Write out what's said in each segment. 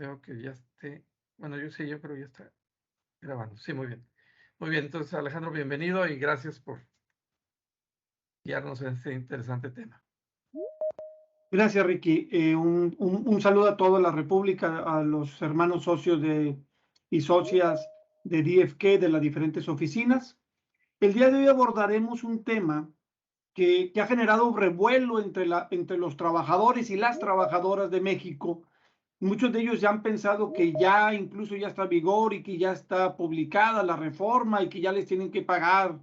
Veo que ya bueno, yo creo que ya está grabando. Sí, muy bien. Muy bien, entonces Alejandro, bienvenido y gracias por guiarnos en este interesante tema. Gracias, Ricky. Un saludo a toda la República, a los hermanos socios y socias de DFK de las diferentes oficinas. El día de hoy abordaremos un tema que ha generado revuelo entre los trabajadores y las trabajadoras de México. Muchos de ellos ya han pensado que ya incluso ya está en vigor y que ya está publicada la reforma y que ya les tienen que pagar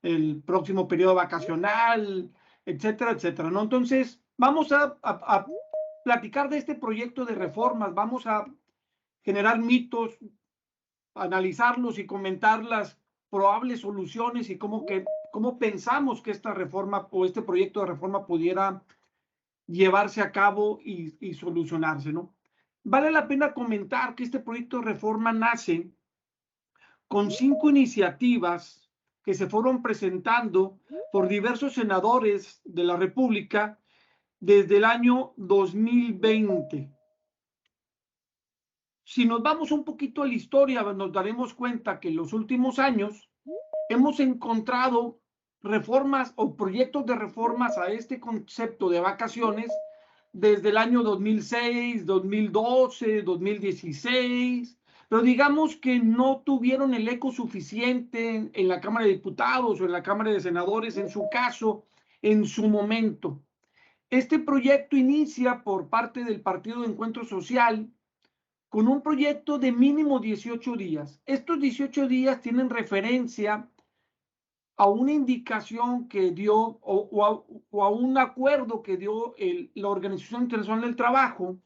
el próximo periodo vacacional, etcétera, etcétera, ¿no? Entonces, vamos a platicar de este proyecto de reformas, vamos a generar mitos, analizarlos y comentar las probables soluciones y cómo pensamos que esta reforma o este proyecto de reforma pudiera llevarse a cabo y solucionarse, ¿no? Vale la pena comentar que este proyecto de reforma nace con 5 iniciativas que se fueron presentando por diversos senadores de la República desde el año 2020. Si nos vamos un poquito a la historia, nos daremos cuenta que en los últimos años hemos encontrado reformas o proyectos de reformas a este concepto de vacaciones desde el año 2006, 2012, 2016, pero digamos que no tuvieron el eco suficiente en la Cámara de Diputados o en la Cámara de Senadores, en su caso, en su momento. Este proyecto inicia por parte del Partido de Encuentro Social con un proyecto de mínimo 18 días. Estos 18 días tienen referencia a una indicación que dio o a un acuerdo que dio la Organización Internacional del Trabajo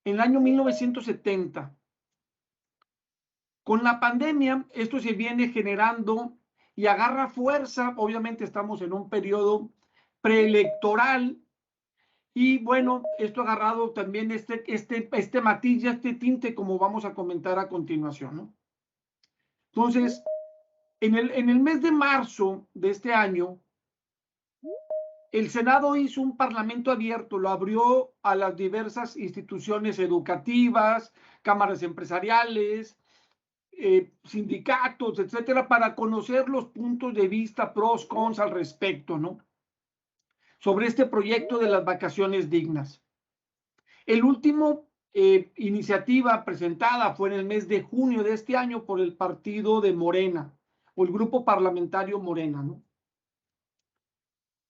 en el año 1970. Con la pandemia, esto se viene generando y agarra fuerza. Obviamente estamos en un periodo preelectoral y bueno, esto ha agarrado también este matiz y este tinte como vamos a comentar a continuación, ¿no? Entonces, en el mes de marzo de este año, el Senado hizo un parlamento abierto, lo abrió a las diversas instituciones educativas, cámaras empresariales, sindicatos, etcétera, para conocer los puntos de vista pros, cons al respecto, ¿no? Sobre este proyecto de las vacaciones dignas. El último iniciativa presentada fue en el mes de junio de este año por el partido de Morena o el grupo parlamentario Morena, ¿no?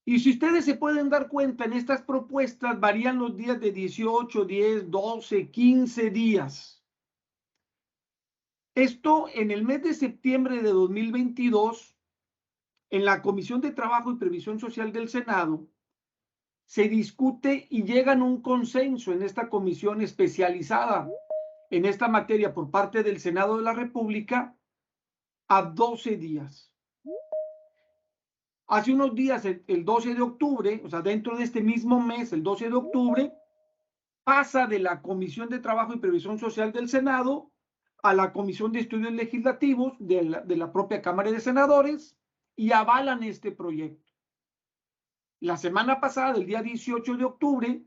Y si ustedes se pueden dar cuenta, en estas propuestas varían los días de 18, 10, 12, 15 días. Esto en el mes de septiembre de 2022, en la Comisión de Trabajo y Previsión Social del Senado, se discute y llegan a un consenso en esta comisión especializada en esta materia por parte del Senado de la República a 12 días. Hace unos días, el 12 de octubre, o sea, dentro de este mismo mes, el 12 de octubre, pasa de la Comisión de Trabajo y Previsión Social del Senado a la Comisión de Estudios Legislativos de la propia Cámara de Senadores y avalan este proyecto. La semana pasada, el día 18 de octubre,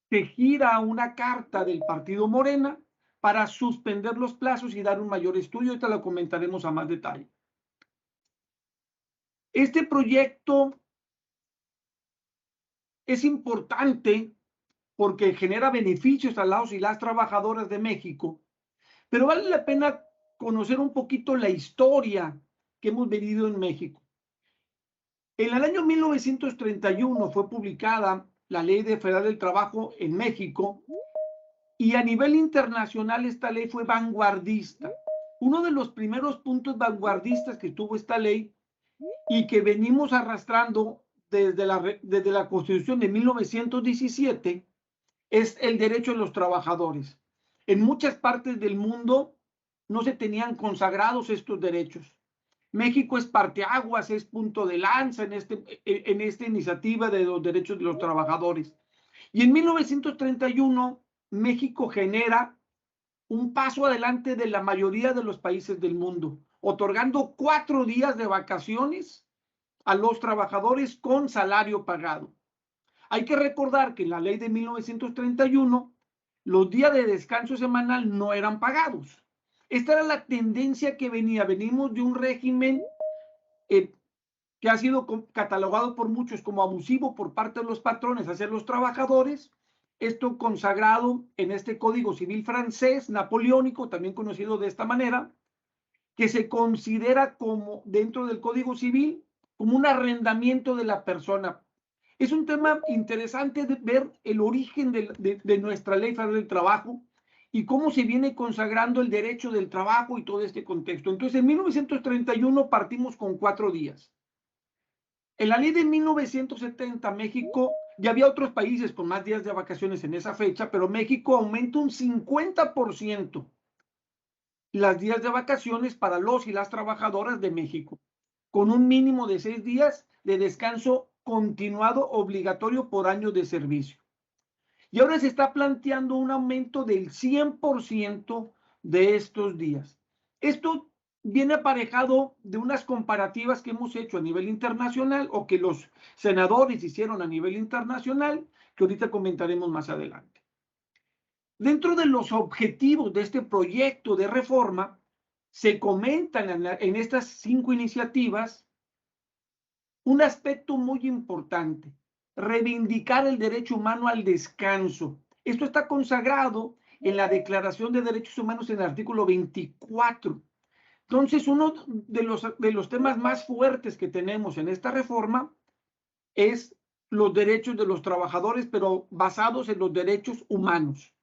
se gira una carta del partido Morena para suspender los plazos y dar un mayor estudio. Ahorita lo comentaremos a más detalle. Este proyecto es importante porque genera beneficios a los y las trabajadoras de México, pero vale la pena conocer un poquito la historia que hemos vivido en México. En el año 1931 fue publicada la Ley Federal del Trabajo en México y a nivel internacional esta ley fue vanguardista. Uno de los primeros puntos vanguardistas que tuvo esta ley y que venimos arrastrando desde la Constitución de 1917 es el derecho de los trabajadores. En muchas partes del mundo no se tenían consagrados estos derechos. México es parteaguas, es punto de lanza en esta iniciativa de los derechos de los trabajadores. Y en 1931 México genera un paso adelante de la mayoría de los países del mundo, otorgando 4 días de vacaciones a los trabajadores con salario pagado. Hay que recordar que en la ley de 1931 los días de descanso semanal no eran pagados. Esta era la tendencia que venía. Venimos de un régimen que ha sido catalogado por muchos como abusivo por parte de los patrones hacia los trabajadores. Esto consagrado en este Código Civil francés, napoleónico, también conocido de esta manera, que se considera como, dentro del Código Civil, como un arrendamiento de la persona. Es un tema interesante de ver el origen de nuestra Ley Federal del Trabajo y cómo se viene consagrando el derecho del trabajo y todo este contexto. Entonces, en 1931 partimos con 4 días. En la ley de 1970, México, ya había otros países con más días de vacaciones en esa fecha, pero México aumenta un 50% las días de vacaciones para los y las trabajadoras de México, con un mínimo de 6 días de descanso continuado obligatorio por año de servicio. Y ahora se está planteando un aumento del 100% de estos días. Esto viene aparejado de unas comparativas que hemos hecho a nivel internacional o que los senadores hicieron a nivel internacional, que ahorita comentaremos más adelante. Dentro de los objetivos de este proyecto de reforma, se comentan en estas 5 iniciativas un aspecto muy importante: reivindicar el derecho humano al descanso. Esto está consagrado en la Declaración de Derechos Humanos en el artículo 24. Entonces, uno de los temas más fuertes que tenemos en esta reforma es los derechos de los trabajadores, pero basados en los derechos humanos.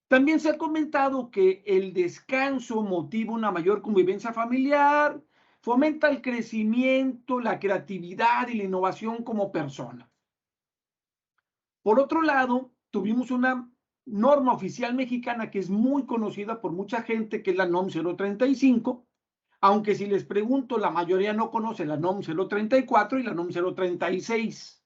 También se ha comentado que el descanso motiva una mayor convivencia familiar, fomenta el crecimiento, la creatividad y la innovación como persona. Por otro lado, tuvimos una norma oficial mexicana que es muy conocida por mucha gente, que es la NOM 035, aunque si les pregunto, la mayoría no conoce la NOM 034 y la NOM 036.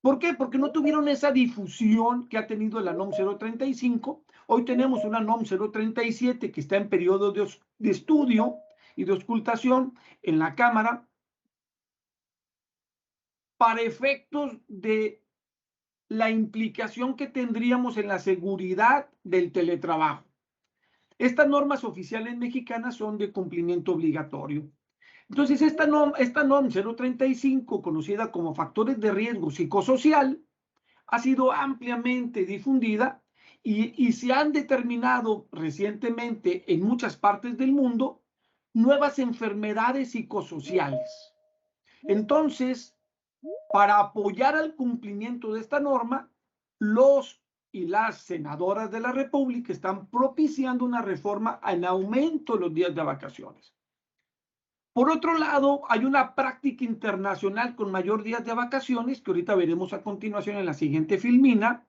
¿Por qué? Porque no tuvieron esa difusión que ha tenido la NOM 035. Hoy tenemos una NOM 037 que está en periodo de estudio y de auscultación en la Cámara para efectos de la implicación que tendríamos en la seguridad del teletrabajo. Estas normas oficiales mexicanas son de cumplimiento obligatorio. Entonces, esta NOM 035, conocida como factores de riesgo psicosocial, ha sido ampliamente difundida y se han determinado recientemente en muchas partes del mundo nuevas enfermedades psicosociales. Entonces, para apoyar al cumplimiento de esta norma, los y las senadoras de la República están propiciando una reforma en aumento de los días de vacaciones. Por otro lado, hay una práctica internacional con mayor días de vacaciones, que ahorita veremos a continuación en la siguiente filmina,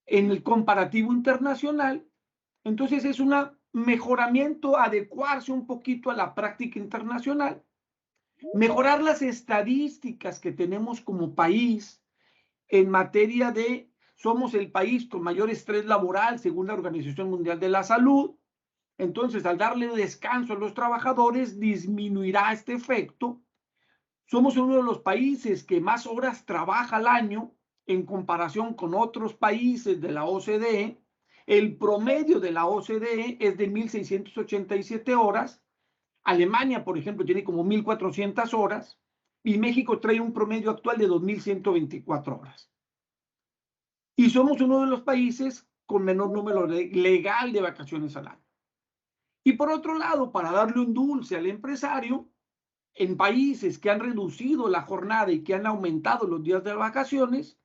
en el comparativo internacional. Entonces es un mejoramiento, adecuarse un poquito a la práctica internacional, mejorar las estadísticas que tenemos como país en materia de, somos el país con mayor estrés laboral según la Organización Mundial de la Salud. Entonces, al darle descanso a los trabajadores, disminuirá este efecto. Somos uno de los países que más horas trabaja al año en comparación con otros países de la OCDE. El promedio de la OCDE es de 1.687 horas. Alemania, por ejemplo, tiene como 1.400 horas y México trae un promedio actual de 2.124 horas. Y somos uno de los países con menor número legal de vacaciones al año. Y por otro lado, para darle un dulce al empresario, en países que han reducido la jornada y que han aumentado los días de vacaciones,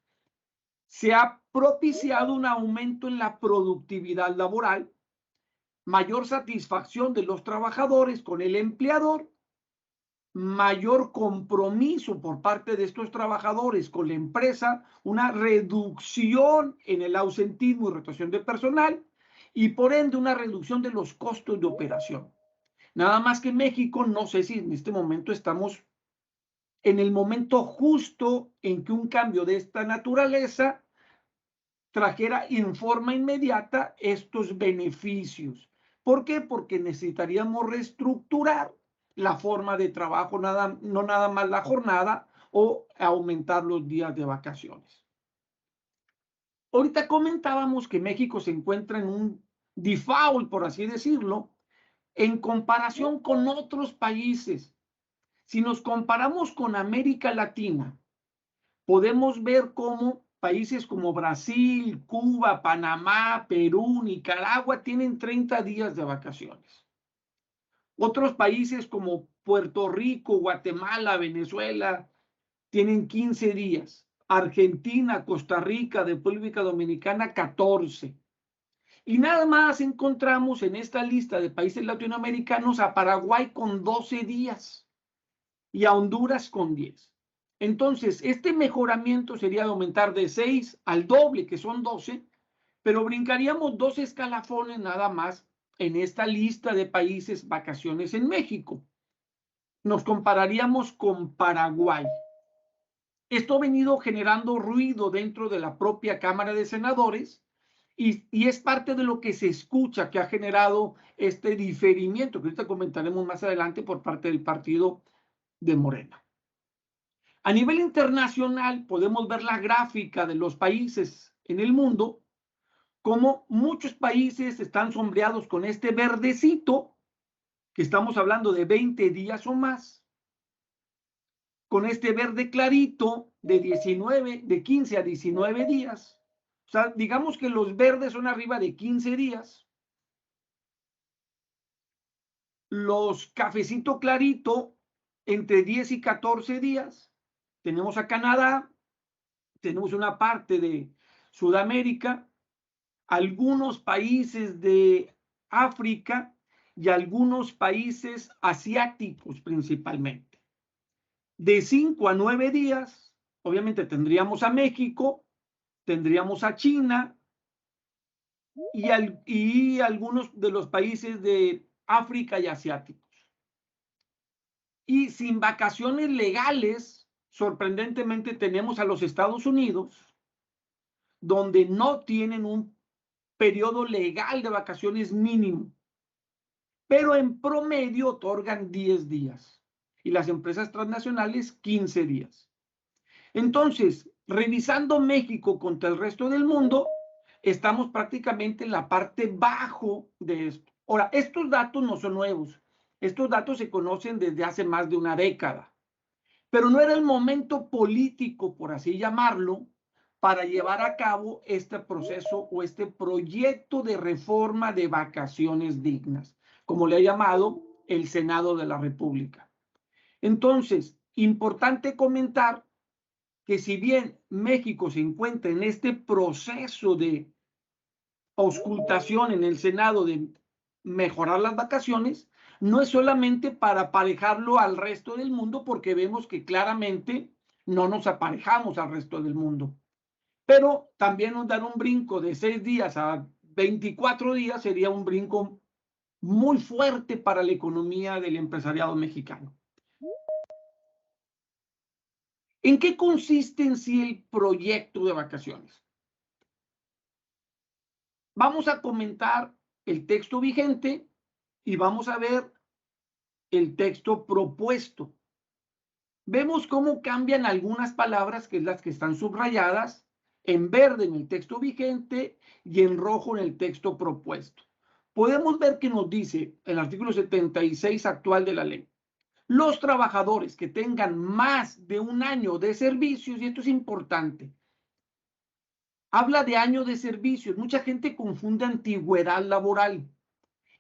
se ha propiciado un aumento en la productividad laboral, mayor satisfacción de los trabajadores con el empleador, mayor compromiso por parte de estos trabajadores con la empresa, una reducción en el ausentismo y rotación de personal y por ende una reducción de los costos de operación. Nada más que en México, no sé si en este momento estamos en el momento justo en que un cambio de esta naturaleza trajera en forma inmediata estos beneficios. ¿Por qué? Porque necesitaríamos reestructurar la forma de trabajo, no nada más la jornada o aumentar los días de vacaciones. Ahorita comentábamos que México se encuentra en un default, por así decirlo, en comparación con otros países. Si nos comparamos con América Latina, podemos ver cómo países como Brasil, Cuba, Panamá, Perú, Nicaragua tienen 30 días de vacaciones. Otros países como Puerto Rico, Guatemala, Venezuela tienen 15 días. Argentina, Costa Rica, República Dominicana, 14. Y nada más encontramos en esta lista de países latinoamericanos a Paraguay con 12 días y a Honduras con 10. Entonces, este mejoramiento sería de aumentar de 6 al doble, que son 12, pero brincaríamos 2 escalafones nada más en esta lista de países vacaciones en México. Nos compararíamos con Paraguay. Esto ha venido generando ruido dentro de la propia Cámara de Senadores y es parte de lo que se escucha que ha generado este diferimiento, que ahorita comentaremos más adelante por parte del partido de Morena. A nivel internacional podemos ver la gráfica de los países en el mundo, como muchos países están sombreados con este verdecito, que estamos hablando de 20 días o más, con este verde clarito de 15 a 19 días. O sea, digamos que los verdes son arriba de 15 días. Los cafecito clarito entre 10 y 14 días. Tenemos a Canadá, tenemos una parte de Sudamérica, algunos países de África y algunos países asiáticos principalmente. De 5 a 9 días, obviamente tendríamos a México, tendríamos a China y algunos de los países de África y asiáticos. Y sin vacaciones legales, sorprendentemente tenemos a los Estados Unidos, donde no tienen un periodo legal de vacaciones mínimo, pero en promedio otorgan 10 días y las empresas transnacionales 15 días. Entonces, revisando México contra el resto del mundo, estamos prácticamente en la parte bajo de esto. Ahora, estos datos no son nuevos. Estos datos se conocen desde hace más de una década, pero no era el momento político, por así llamarlo, para llevar a cabo este proceso o este proyecto de reforma de vacaciones dignas, como le ha llamado el Senado de la República. Entonces, importante comentar que si bien México se encuentra en este proceso de auscultación en el Senado de mejorar las vacaciones, no es solamente para aparejarlo al resto del mundo, porque vemos que claramente no nos aparejamos al resto del mundo. Pero también nos dan un brinco de 6 días a 24 días, sería un brinco muy fuerte para la economía del empresariado mexicano. ¿En qué consiste en sí el proyecto de vacaciones? Vamos a comentar el texto vigente y vamos a ver el texto propuesto. Vemos cómo cambian algunas palabras, que es las que están subrayadas, en verde en el texto vigente y en rojo en el texto propuesto. Podemos ver que nos dice el artículo 76 actual de la ley: los trabajadores que tengan más de un año de servicios, y esto es importante, habla de año de servicios. Mucha gente confunde antigüedad laboral.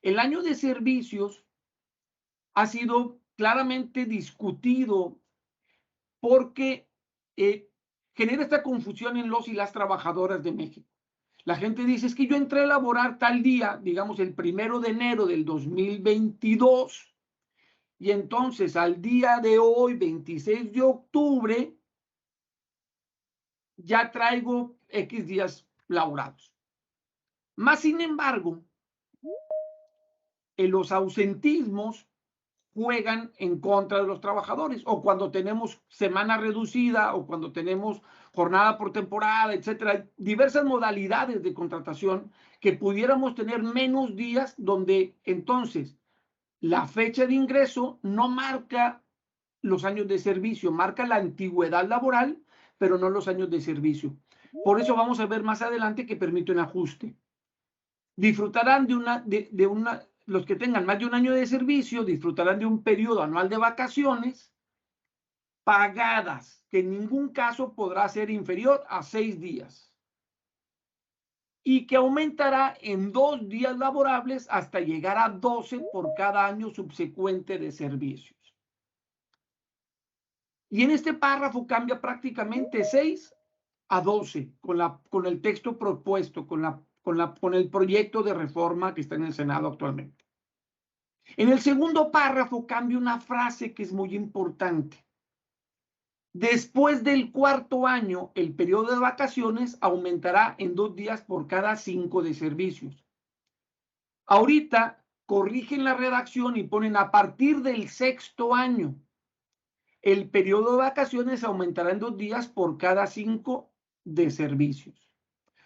El año de servicios ha sido claramente discutido porque genera esta confusión en los y las trabajadoras de México. La gente dice, es que yo entré a laborar tal día, digamos el 1 de enero del 2022, y entonces al día de hoy, 26 de octubre, ya traigo X días laborados. Más sin embargo, en los ausentismos juegan en contra de los trabajadores, o cuando tenemos semana reducida, o cuando tenemos jornada por temporada, etcétera, diversas modalidades de contratación que pudiéramos tener menos días, donde entonces la fecha de ingreso no marca los años de servicio, marca la antigüedad laboral, pero no los años de servicio. Por eso vamos a ver más adelante que permite un ajuste. Disfrutarán los que tengan más de un año de servicio, disfrutarán de un periodo anual de vacaciones pagadas, que en ningún caso podrá ser inferior a 6 días. Y que aumentará en 2 días laborables hasta llegar a 12 por cada año subsecuente de servicios. Y en este párrafo cambia prácticamente 6 a 12 con el texto propuesto, con el proyecto de reforma que está en el Senado actualmente. En el segundo párrafo cambia una frase que es muy importante. Después del cuarto año, el periodo de vacaciones aumentará en 2 días por cada 5 de servicios. Ahorita corrigen la redacción y ponen a partir del sexto año. El periodo de vacaciones aumentará en 2 días por cada 5 de servicios.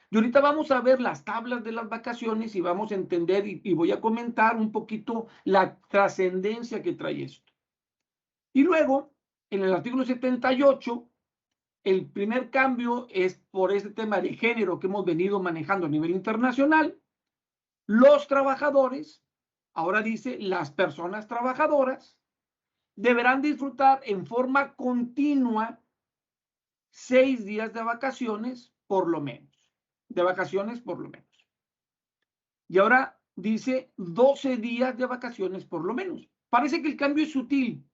Y ahorita vamos a ver las tablas de las vacaciones y vamos a entender y voy a comentar un poquito la trascendencia que trae esto. Y luego, en el artículo 78, el primer cambio es por este tema de género que hemos venido manejando a nivel internacional. Los trabajadores, ahora dice las personas trabajadoras, deberán disfrutar en forma continua 6 días de vacaciones por lo menos. De vacaciones por lo menos. Y ahora dice 12 días de vacaciones por lo menos. Parece que el cambio es sutil,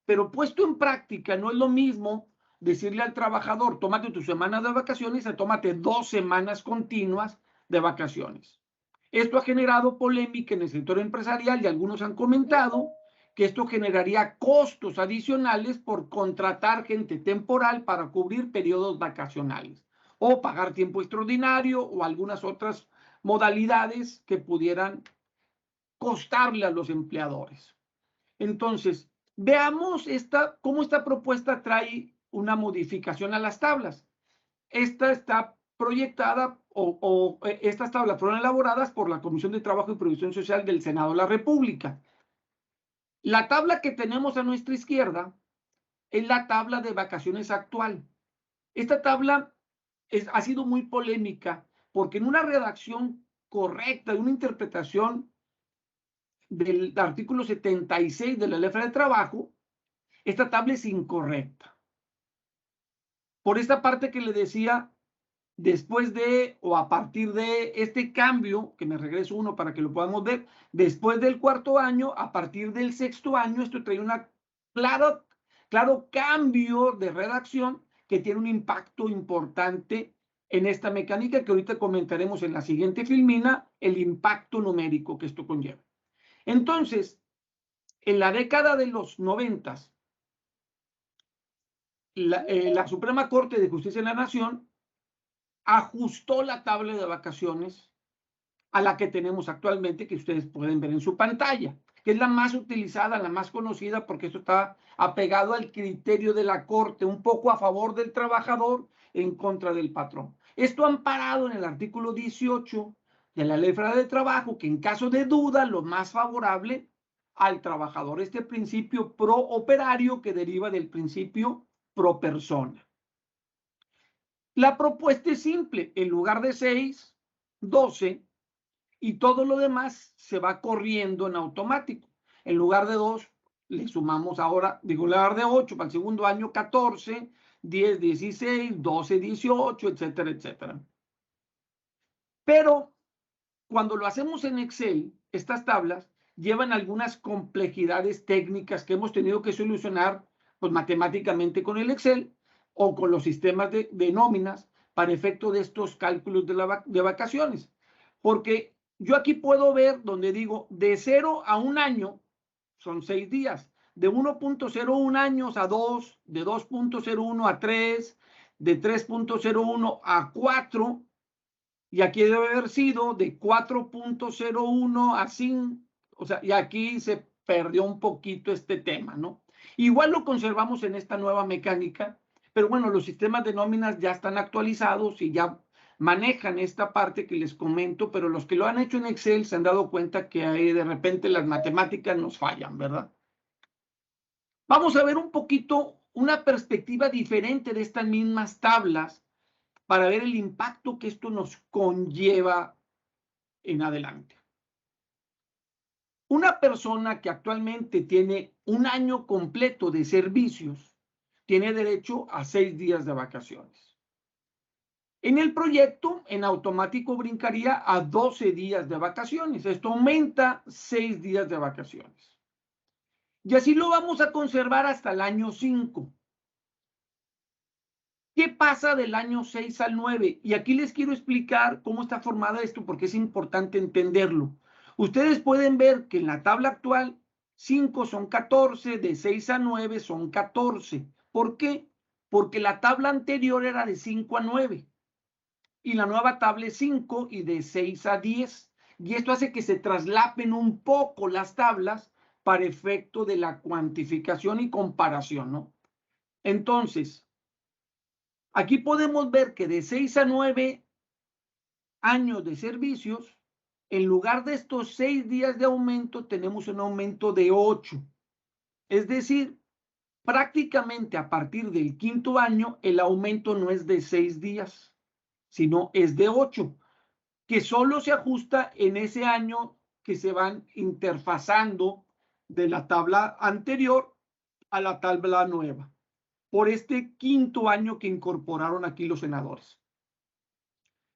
pero puesto en práctica no es lo mismo decirle al trabajador, tómate tu semana de vacaciones, a tómate 2 semanas continuas de vacaciones. Esto ha generado polémica en el sector empresarial y algunos han comentado que esto generaría costos adicionales por contratar gente temporal para cubrir periodos vacacionales o pagar tiempo extraordinario o algunas otras modalidades que pudieran costarle a los empleadores. Entonces, veamos cómo esta propuesta trae una modificación a las tablas. Esta está proyectada estas tablas fueron elaboradas por la Comisión de Trabajo y Previsión Social del Senado de la República. La tabla que tenemos a nuestra izquierda es la tabla de vacaciones actual. Esta tabla ha sido muy polémica porque en una redacción correcta, de una interpretación del artículo 76 de la Ley Federal de Trabajo, esta tabla es incorrecta. Por esta parte que le decía, después de o a partir de este cambio, que me regreso uno para que lo podamos ver, después del cuarto año, a partir del sexto año, esto trae un claro cambio de redacción que tiene un impacto importante en esta mecánica que ahorita comentaremos en la siguiente filmina, el impacto numérico que esto conlleva. Entonces, en la década de los 90, la Suprema Corte de Justicia de la Nación ajustó la tabla de vacaciones a la que tenemos actualmente, que ustedes pueden ver en su pantalla, que es la más utilizada, la más conocida, porque esto está apegado al criterio de la Corte, un poco a favor del trabajador, en contra del patrón. Esto amparado en el artículo 18 de la Ley Federal de Trabajo, que en caso de duda, lo más favorable al trabajador, este principio pro operario que deriva del principio pro persona. La propuesta es simple, en lugar de 6, 12, y todo lo demás se va corriendo en automático. En lugar de 2, le sumamos ahora, digo, en lugar de 8 para el segundo año, 14, 10, 16, 12, 18, etcétera, etcétera. Pero cuando lo hacemos en Excel, estas tablas llevan algunas complejidades técnicas que hemos tenido que solucionar pues, matemáticamente con el Excel o con los sistemas de nóminas para efecto de estos cálculos de vacaciones. Porque yo aquí puedo ver donde digo de 0 a 1 año son 6 días, de 1.01 años a 2, de 2.01 a 3, de 3.01 a 4, y aquí debe haber sido de 4.01 a 5, o sea, y aquí se perdió un poquito este tema, ¿no? Igual lo conservamos en esta nueva mecánica, pero bueno, los sistemas de nóminas ya están actualizados y ya manejan esta parte que les comento, pero los que lo han hecho en Excel se han dado cuenta que ahí de repente las matemáticas nos fallan, ¿verdad? Vamos a ver un poquito una perspectiva diferente de estas mismas tablas para ver el impacto que esto nos conlleva en adelante. Una persona que actualmente tiene un año completo de servicios tiene derecho a 6 días de vacaciones. En el proyecto, en automático brincaría a 12 días de vacaciones. Esto aumenta 6 días de vacaciones. Y así lo vamos a conservar hasta el año 5. ¿Qué pasa del año 6 al 9? Y aquí les quiero explicar cómo está formada esto porque es importante entenderlo. Ustedes pueden ver que en la tabla actual 5 son 14, de 6 a 9 son 14. ¿Por qué? Porque la tabla anterior era de 5 a 9 y la nueva tabla es 5 y de 6 a 10. Y esto hace que se traslapen un poco las tablas para efecto de la cuantificación y comparación, ¿no? Entonces, aquí podemos ver que de 6 a 9 años de servicios, en lugar de estos 6 días de aumento, tenemos un aumento de 8. Es decir, prácticamente a partir del quinto año, el aumento no es de 6 días, sino es de 8, que solo se ajusta en ese año que se van interfazando de la tabla anterior a la tabla nueva, por este quinto año que incorporaron aquí los senadores.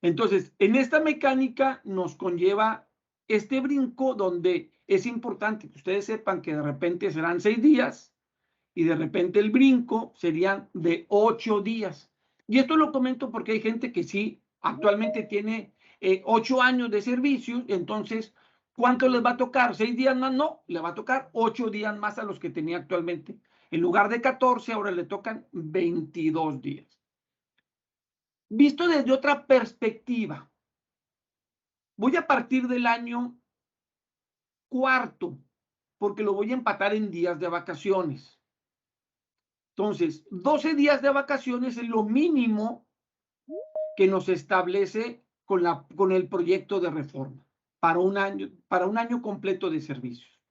Entonces, en esta mecánica nos conlleva este brinco donde es importante que ustedes sepan que de repente serán 6 días y de repente el brinco serían de 8 días. Y esto lo comento porque hay gente que sí actualmente tiene 8 años de servicio, entonces, ¿cuánto les va a tocar? ¿6 días más? No, le va a tocar 8 días más a los que tenía actualmente. En lugar de 14, ahora le tocan 22 días. Visto desde otra perspectiva, voy a partir del año cuarto, porque lo voy a empatar en días de vacaciones. Entonces, 12 días de vacaciones es lo mínimo que nos establece con el proyecto de reforma para un año completo de servicios.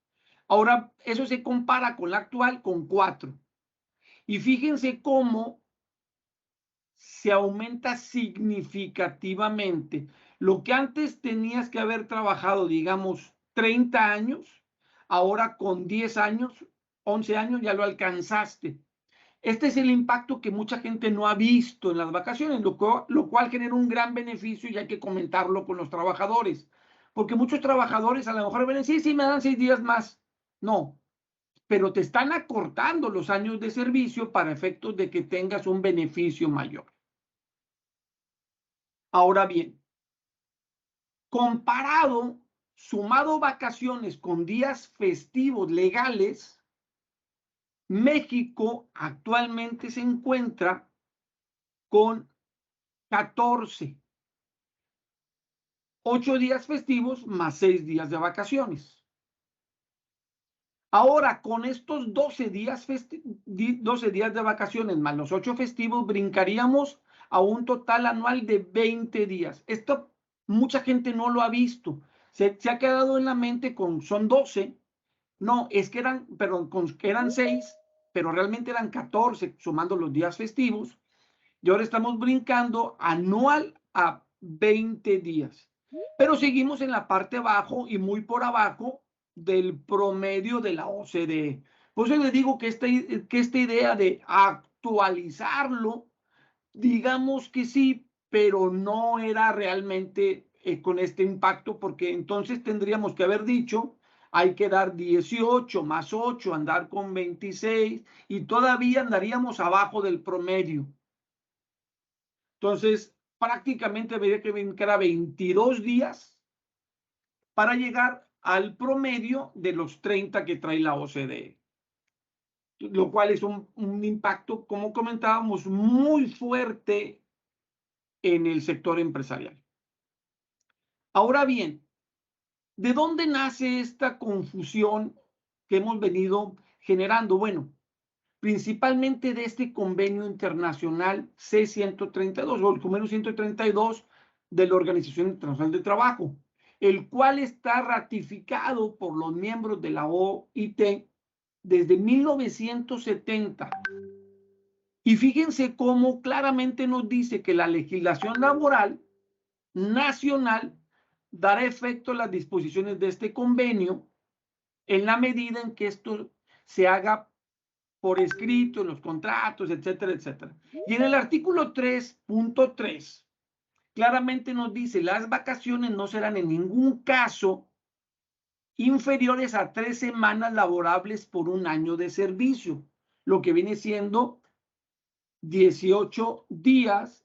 Ahora, eso se compara con la actual con 4. Y fíjense cómo se aumenta significativamente. Lo que antes tenías que haber trabajado, digamos, 30 años, ahora con 10 años, 11 años ya lo alcanzaste. Este es el impacto que mucha gente no ha visto en las vacaciones, lo cual genera un gran beneficio y hay que comentarlo con los trabajadores. Porque muchos trabajadores a lo mejor ven, sí, me dan 6 días más. No, pero te están acortando los años de servicio para efectos de que tengas un beneficio mayor. Ahora bien, comparado, sumado vacaciones con días festivos legales, México actualmente se encuentra con 14, 8 días festivos más 6 días de vacaciones. Ahora, con estos 12 días de vacaciones más los 8 festivos, brincaríamos a un total anual de 20 días. Esto mucha gente no lo ha visto. Se ha quedado en la mente son 12. No, es que eran 6, pero realmente eran 14, sumando los días festivos. Y ahora estamos brincando anual a 20 días. Pero seguimos en la parte abajo y muy por abajo del promedio de la OCDE. Por eso les digo que esta idea de actualizarlo, digamos que sí, pero no era realmente con este impacto, porque entonces tendríamos que haber dicho, hay que dar 18 más 8, andar con 26, y todavía andaríamos abajo del promedio. Entonces, prácticamente habría que brincar a 22 días para llegar al promedio de los 30 que trae la OCDE, lo cual es un impacto, como comentábamos, muy fuerte en el sector empresarial. Ahora bien, ¿de dónde nace esta confusión que hemos venido generando? Bueno, principalmente de este convenio internacional C-132 o el convenio 132 de la Organización Internacional del Trabajo, el cual está ratificado por los miembros de la OIT desde 1970 Y fíjense cómo claramente nos dice que la legislación laboral nacional dará efecto a las disposiciones de este convenio en la medida en que esto se haga por escrito, en los contratos, etcétera, etcétera. Y en el artículo 3.3, claramente nos dice, las vacaciones no serán en ningún caso inferiores a 3 semanas laborables por un año de servicio, lo que viene siendo 18 días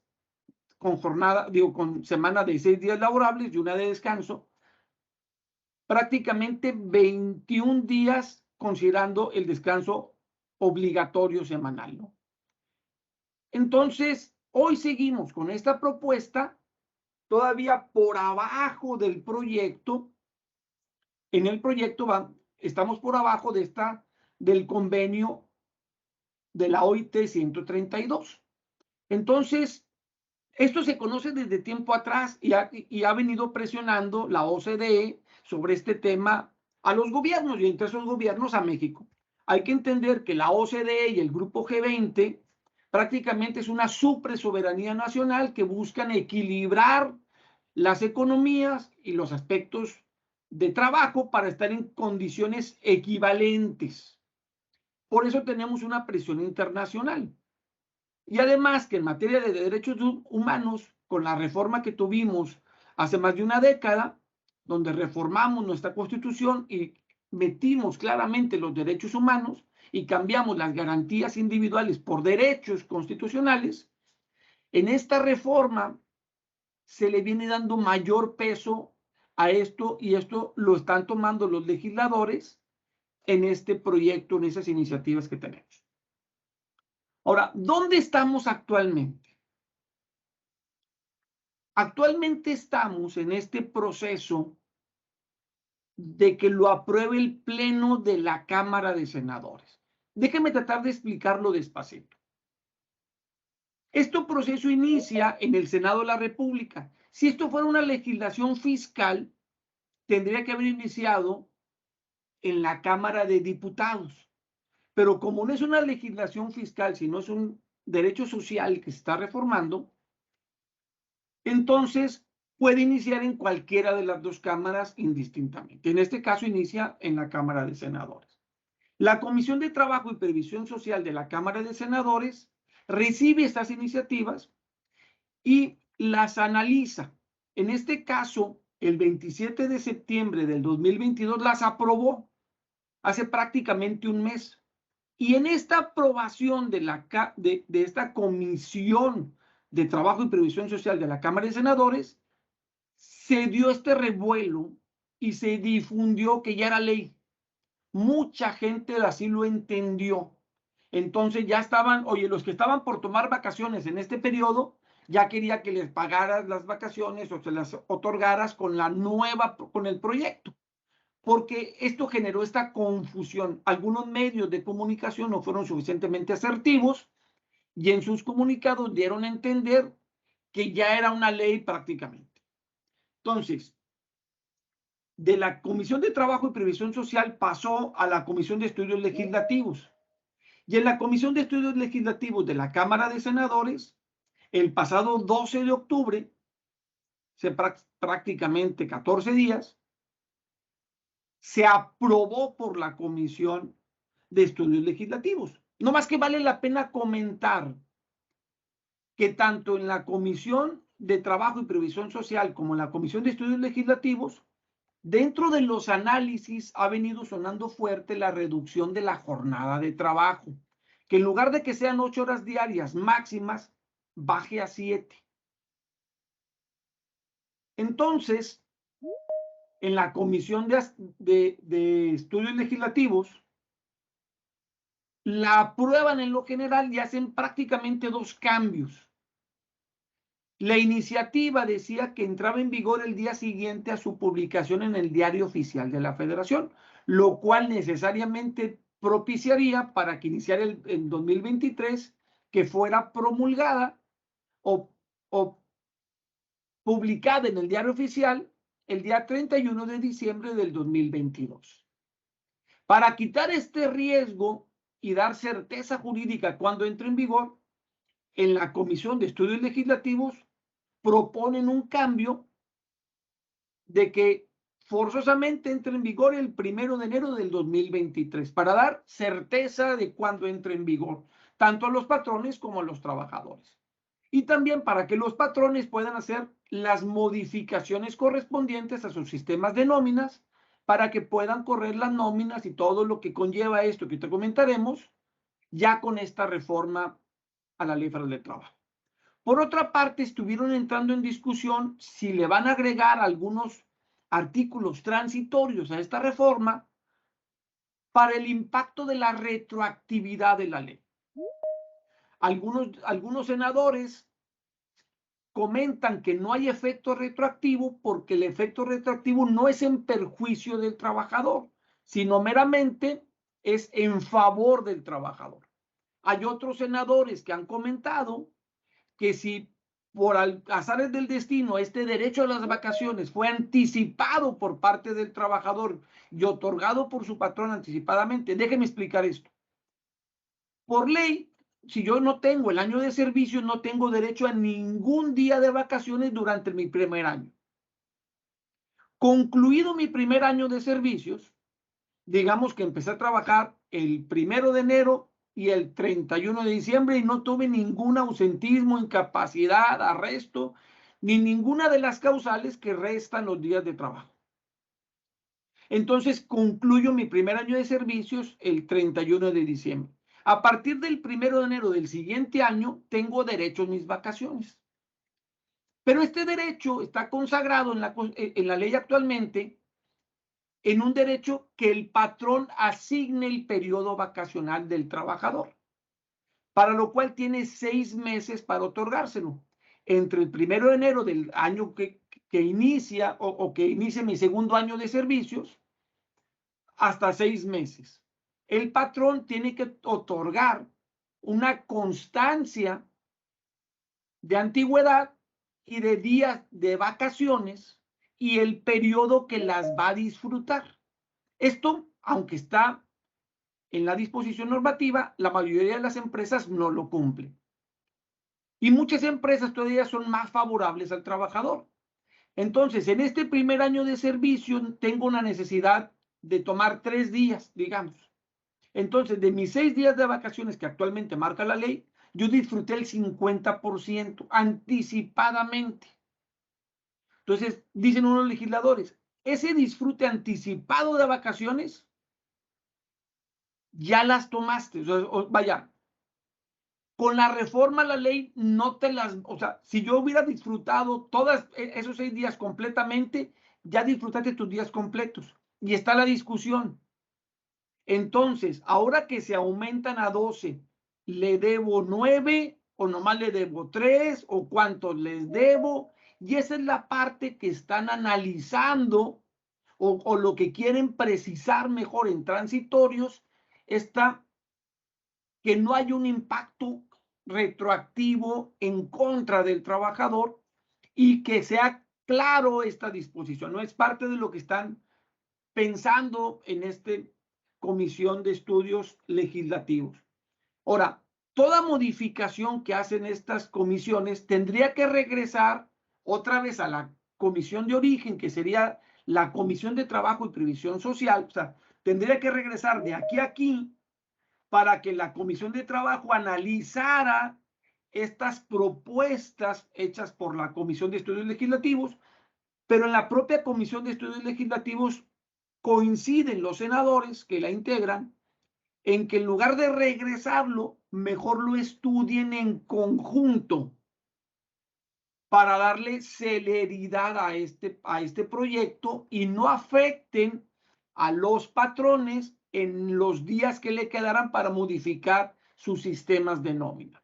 con jornada, con semana de 6 días laborables y una de descanso, prácticamente 21 días considerando el descanso obligatorio semanal, ¿no? Entonces, hoy seguimos con esta propuesta todavía por abajo del proyecto. En el proyecto estamos por abajo del convenio de la OIT 132. Entonces, esto se conoce desde tiempo atrás y ha venido presionando la OCDE sobre este tema a los gobiernos y entre esos gobiernos a México. Hay que entender que la OCDE y el grupo G20 prácticamente es una suprasoberanía nacional que buscan equilibrar las economías y los aspectos de trabajo para estar en condiciones equivalentes. Por eso tenemos una presión internacional. Y además que en materia de derechos humanos, con la reforma que tuvimos hace más de una década, donde reformamos nuestra Constitución y metimos claramente los derechos humanos y cambiamos las garantías individuales por derechos constitucionales, en esta reforma se le viene dando mayor peso a esto y esto lo están tomando los legisladores en este proyecto, en esas iniciativas que tenemos. Ahora, ¿dónde estamos actualmente? Actualmente estamos en este proceso de que lo apruebe el Pleno de la Cámara de Senadores. Déjenme tratar de explicarlo despacito. Este proceso inicia en el Senado de la República. Si esto fuera una legislación fiscal, tendría que haber iniciado en la Cámara de Diputados. Pero como no es una legislación fiscal, sino es un derecho social que se está reformando, entonces puede iniciar en cualquiera de las dos cámaras indistintamente. En este caso inicia en la Cámara de Senadores. La Comisión de Trabajo y Previsión Social de la Cámara de Senadores recibe estas iniciativas y las analiza. En este caso, el 27 de septiembre del 2022 las aprobó hace prácticamente un mes. Y en esta aprobación de esta Comisión de Trabajo y Previsión Social de la Cámara de Senadores, se dio este revuelo y se difundió que ya era ley. Mucha gente así lo entendió. Entonces ya estaban, oye, los que estaban por tomar vacaciones en este periodo, ya quería que les pagaras las vacaciones o se las otorgaras con con el proyecto. Porque esto generó esta confusión. Algunos medios de comunicación no fueron suficientemente asertivos y en sus comunicados dieron a entender que ya era una ley prácticamente. Entonces, de la Comisión de Trabajo y Previsión Social pasó a la Comisión de Estudios Legislativos. Y en la Comisión de Estudios Legislativos de la Cámara de Senadores, el pasado 12 de octubre, prácticamente 14 días, se aprobó por la Comisión de Estudios Legislativos. No más que vale la pena comentar que tanto en la Comisión de Trabajo y Previsión Social como en la Comisión de Estudios Legislativos, dentro de los análisis ha venido sonando fuerte la reducción de la jornada de trabajo, que en lugar de que sean 8 horas diarias máximas, baje a 7. Entonces, en la Comisión de Estudios Legislativos, la aprueban en lo general y hacen prácticamente 2 cambios. La iniciativa decía que entraba en vigor el día siguiente a su publicación en el Diario Oficial de la Federación, lo cual necesariamente propiciaría para que iniciara el 2023 que fuera promulgada o publicada en el Diario Oficial el día 31 de diciembre del 2022. Para quitar este riesgo y dar certeza jurídica cuando entre en vigor, en la Comisión de Estudios Legislativos proponen un cambio de que forzosamente entre en vigor el 1 de enero del 2023 para dar certeza de cuándo entre en vigor, tanto a los patrones como a los trabajadores. Y también para que los patrones puedan hacer las modificaciones correspondientes a sus sistemas de nóminas para que puedan correr las nóminas y todo lo que conlleva esto que te comentaremos ya con esta reforma a la Ley Federal del Trabajo. Por otra parte, estuvieron entrando en discusión si le van a agregar algunos artículos transitorios a esta reforma para el impacto de la retroactividad de la ley. Algunos senadores comentan que no hay efecto retroactivo porque el efecto retroactivo no es en perjuicio del trabajador, sino meramente es en favor del trabajador. Hay otros senadores que han comentado que si por azares del destino este derecho a las vacaciones fue anticipado por parte del trabajador y otorgado por su patrón anticipadamente, déjeme explicar esto. Por ley, si yo no tengo el año de servicio, no tengo derecho a ningún día de vacaciones durante mi primer año. Concluido mi primer año de servicios, digamos que empecé a trabajar el 1 de enero y el 31 de diciembre y no tuve ningún ausentismo, incapacidad, arresto, ni ninguna de las causales que restan los días de trabajo. Entonces concluyo mi primer año de servicios el 31 de diciembre. A partir del 1 de enero del siguiente año tengo derecho a mis vacaciones. Pero este derecho está consagrado en la ley actualmente en un derecho que el patrón asigne el periodo vacacional del trabajador, para lo cual tiene 6 meses para otorgárselo. Entre el 1 de enero del año que inicia o que inicie mi segundo año de servicios, hasta 6 meses. El patrón tiene que otorgar una constancia de antigüedad y de días de vacaciones y el periodo que las va a disfrutar. Esto, aunque está en la disposición normativa, la mayoría de las empresas no lo cumplen. Y muchas empresas todavía son más favorables al trabajador. Entonces, en este primer año de servicio tengo una necesidad de tomar 3 días, digamos. Entonces, de mis 6 días de vacaciones que actualmente marca la ley, yo disfruté el 50% anticipadamente. Entonces, dicen unos legisladores, ese disfrute anticipado de vacaciones ya las tomaste. Vaya, con la reforma a la ley no te las, o sea, si yo hubiera disfrutado todos esos 6 días completamente, ya disfrutaste tus días completos. Y está la discusión. Entonces, ahora que se aumentan a 12, ¿le debo 9 o nomás le debo 3 o cuántos les debo? Y esa es la parte que están analizando o lo que quieren precisar mejor en transitorios, está que no hay un impacto retroactivo en contra del trabajador y que sea claro esta disposición. No es parte de lo que están pensando en esta comisión de estudios legislativos. Ahora, toda modificación que hacen estas comisiones tendría que regresar otra vez a la comisión de origen, que sería la Comisión de Trabajo y Previsión Social. O sea, tendría que regresar de aquí a aquí para que la Comisión de Trabajo analizara estas propuestas hechas por la Comisión de Estudios Legislativos, pero en la propia Comisión de Estudios Legislativos coinciden los senadores que la integran en que en lugar de regresarlo, mejor lo estudien en conjunto para darle celeridad a este proyecto y no afecten a los patrones en los días que le quedaran para modificar sus sistemas de nómina.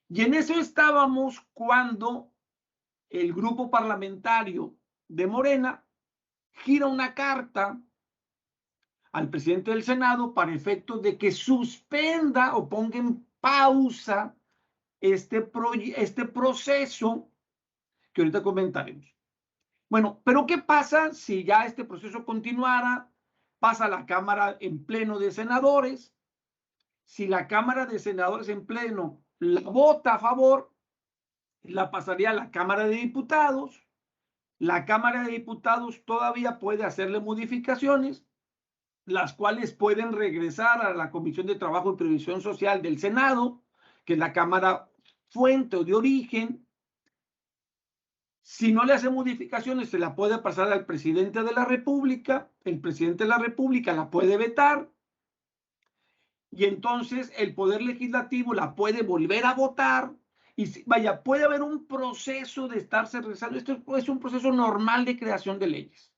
Y en eso estábamos cuando el grupo parlamentario de Morena gira una carta al presidente del Senado para efectos de que suspenda o ponga en pausa este proceso que ahorita comentaremos. Bueno, pero ¿qué pasa si ya este proceso continuara? Pasa a la Cámara en pleno de senadores. Si la Cámara de Senadores en pleno la vota a favor, la pasaría a la Cámara de Diputados. La Cámara de Diputados todavía puede hacerle modificaciones, las cuales pueden regresar a la Comisión de Trabajo y Previsión Social del Senado, que es la Cámara fuente o de origen. Si no le hace modificaciones, se la puede pasar al presidente de la República. El presidente de la República la puede vetar. Y entonces el Poder Legislativo la puede volver a votar. Y vaya, puede haber un proceso de estarse realizando. Esto es un proceso normal de creación de leyes.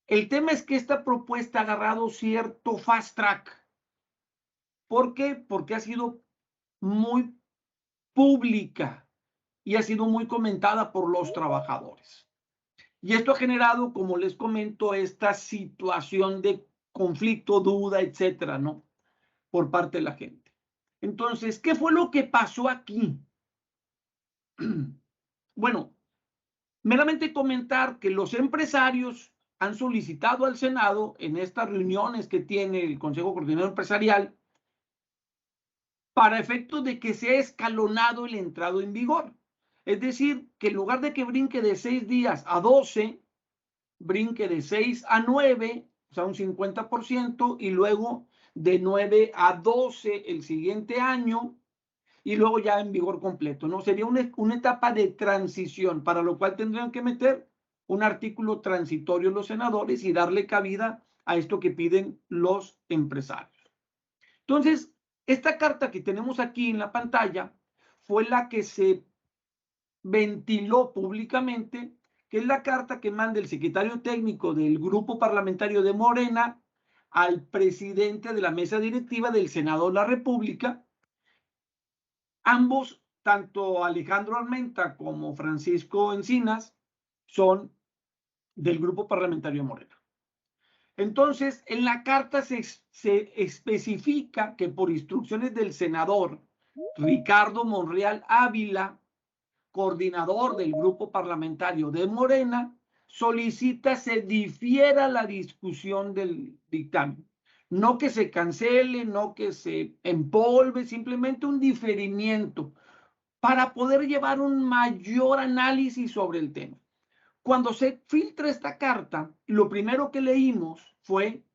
El tema es que esta propuesta ha agarrado cierto fast track. ¿Por qué? Porque ha sido muy pública y ha sido muy comentada por los trabajadores. Y esto ha generado, como les comento, esta situación de conflicto, duda, etcétera, ¿no? Por parte de la gente. Entonces, ¿qué fue lo que pasó aquí? Bueno, meramente comentar que los empresarios han solicitado al Senado en estas reuniones que tiene el Consejo Coordinador Empresarial para efectos de que sea escalonado el entrado en vigor. Es decir, que en lugar de que brinque de 6 días a 12, brinque de 6 a 9, o sea, un 50%, y luego de 9 a 12 el siguiente año, y luego ya en vigor completo, ¿no? Sería una etapa de transición, para lo cual tendrían que meter un artículo transitorio los senadores y darle cabida a esto que piden los empresarios. Entonces, esta carta que tenemos aquí en la pantalla fue la que se ventiló públicamente, que es la carta que manda el secretario técnico del grupo parlamentario de Morena al presidente de la mesa directiva del Senado de la República. Ambos, tanto Alejandro Armenta como Francisco Encinas, son del grupo parlamentario Morena. Entonces, en la carta se especifica que por instrucciones del senador Ricardo Monreal Ávila, coordinador del grupo parlamentario de Morena, solicita se difiera la discusión del dictamen. No que se cancele, no que se empolve, simplemente un diferimiento para poder llevar un mayor análisis sobre el tema. Cuando se filtra esta carta, lo primero que leímos fue: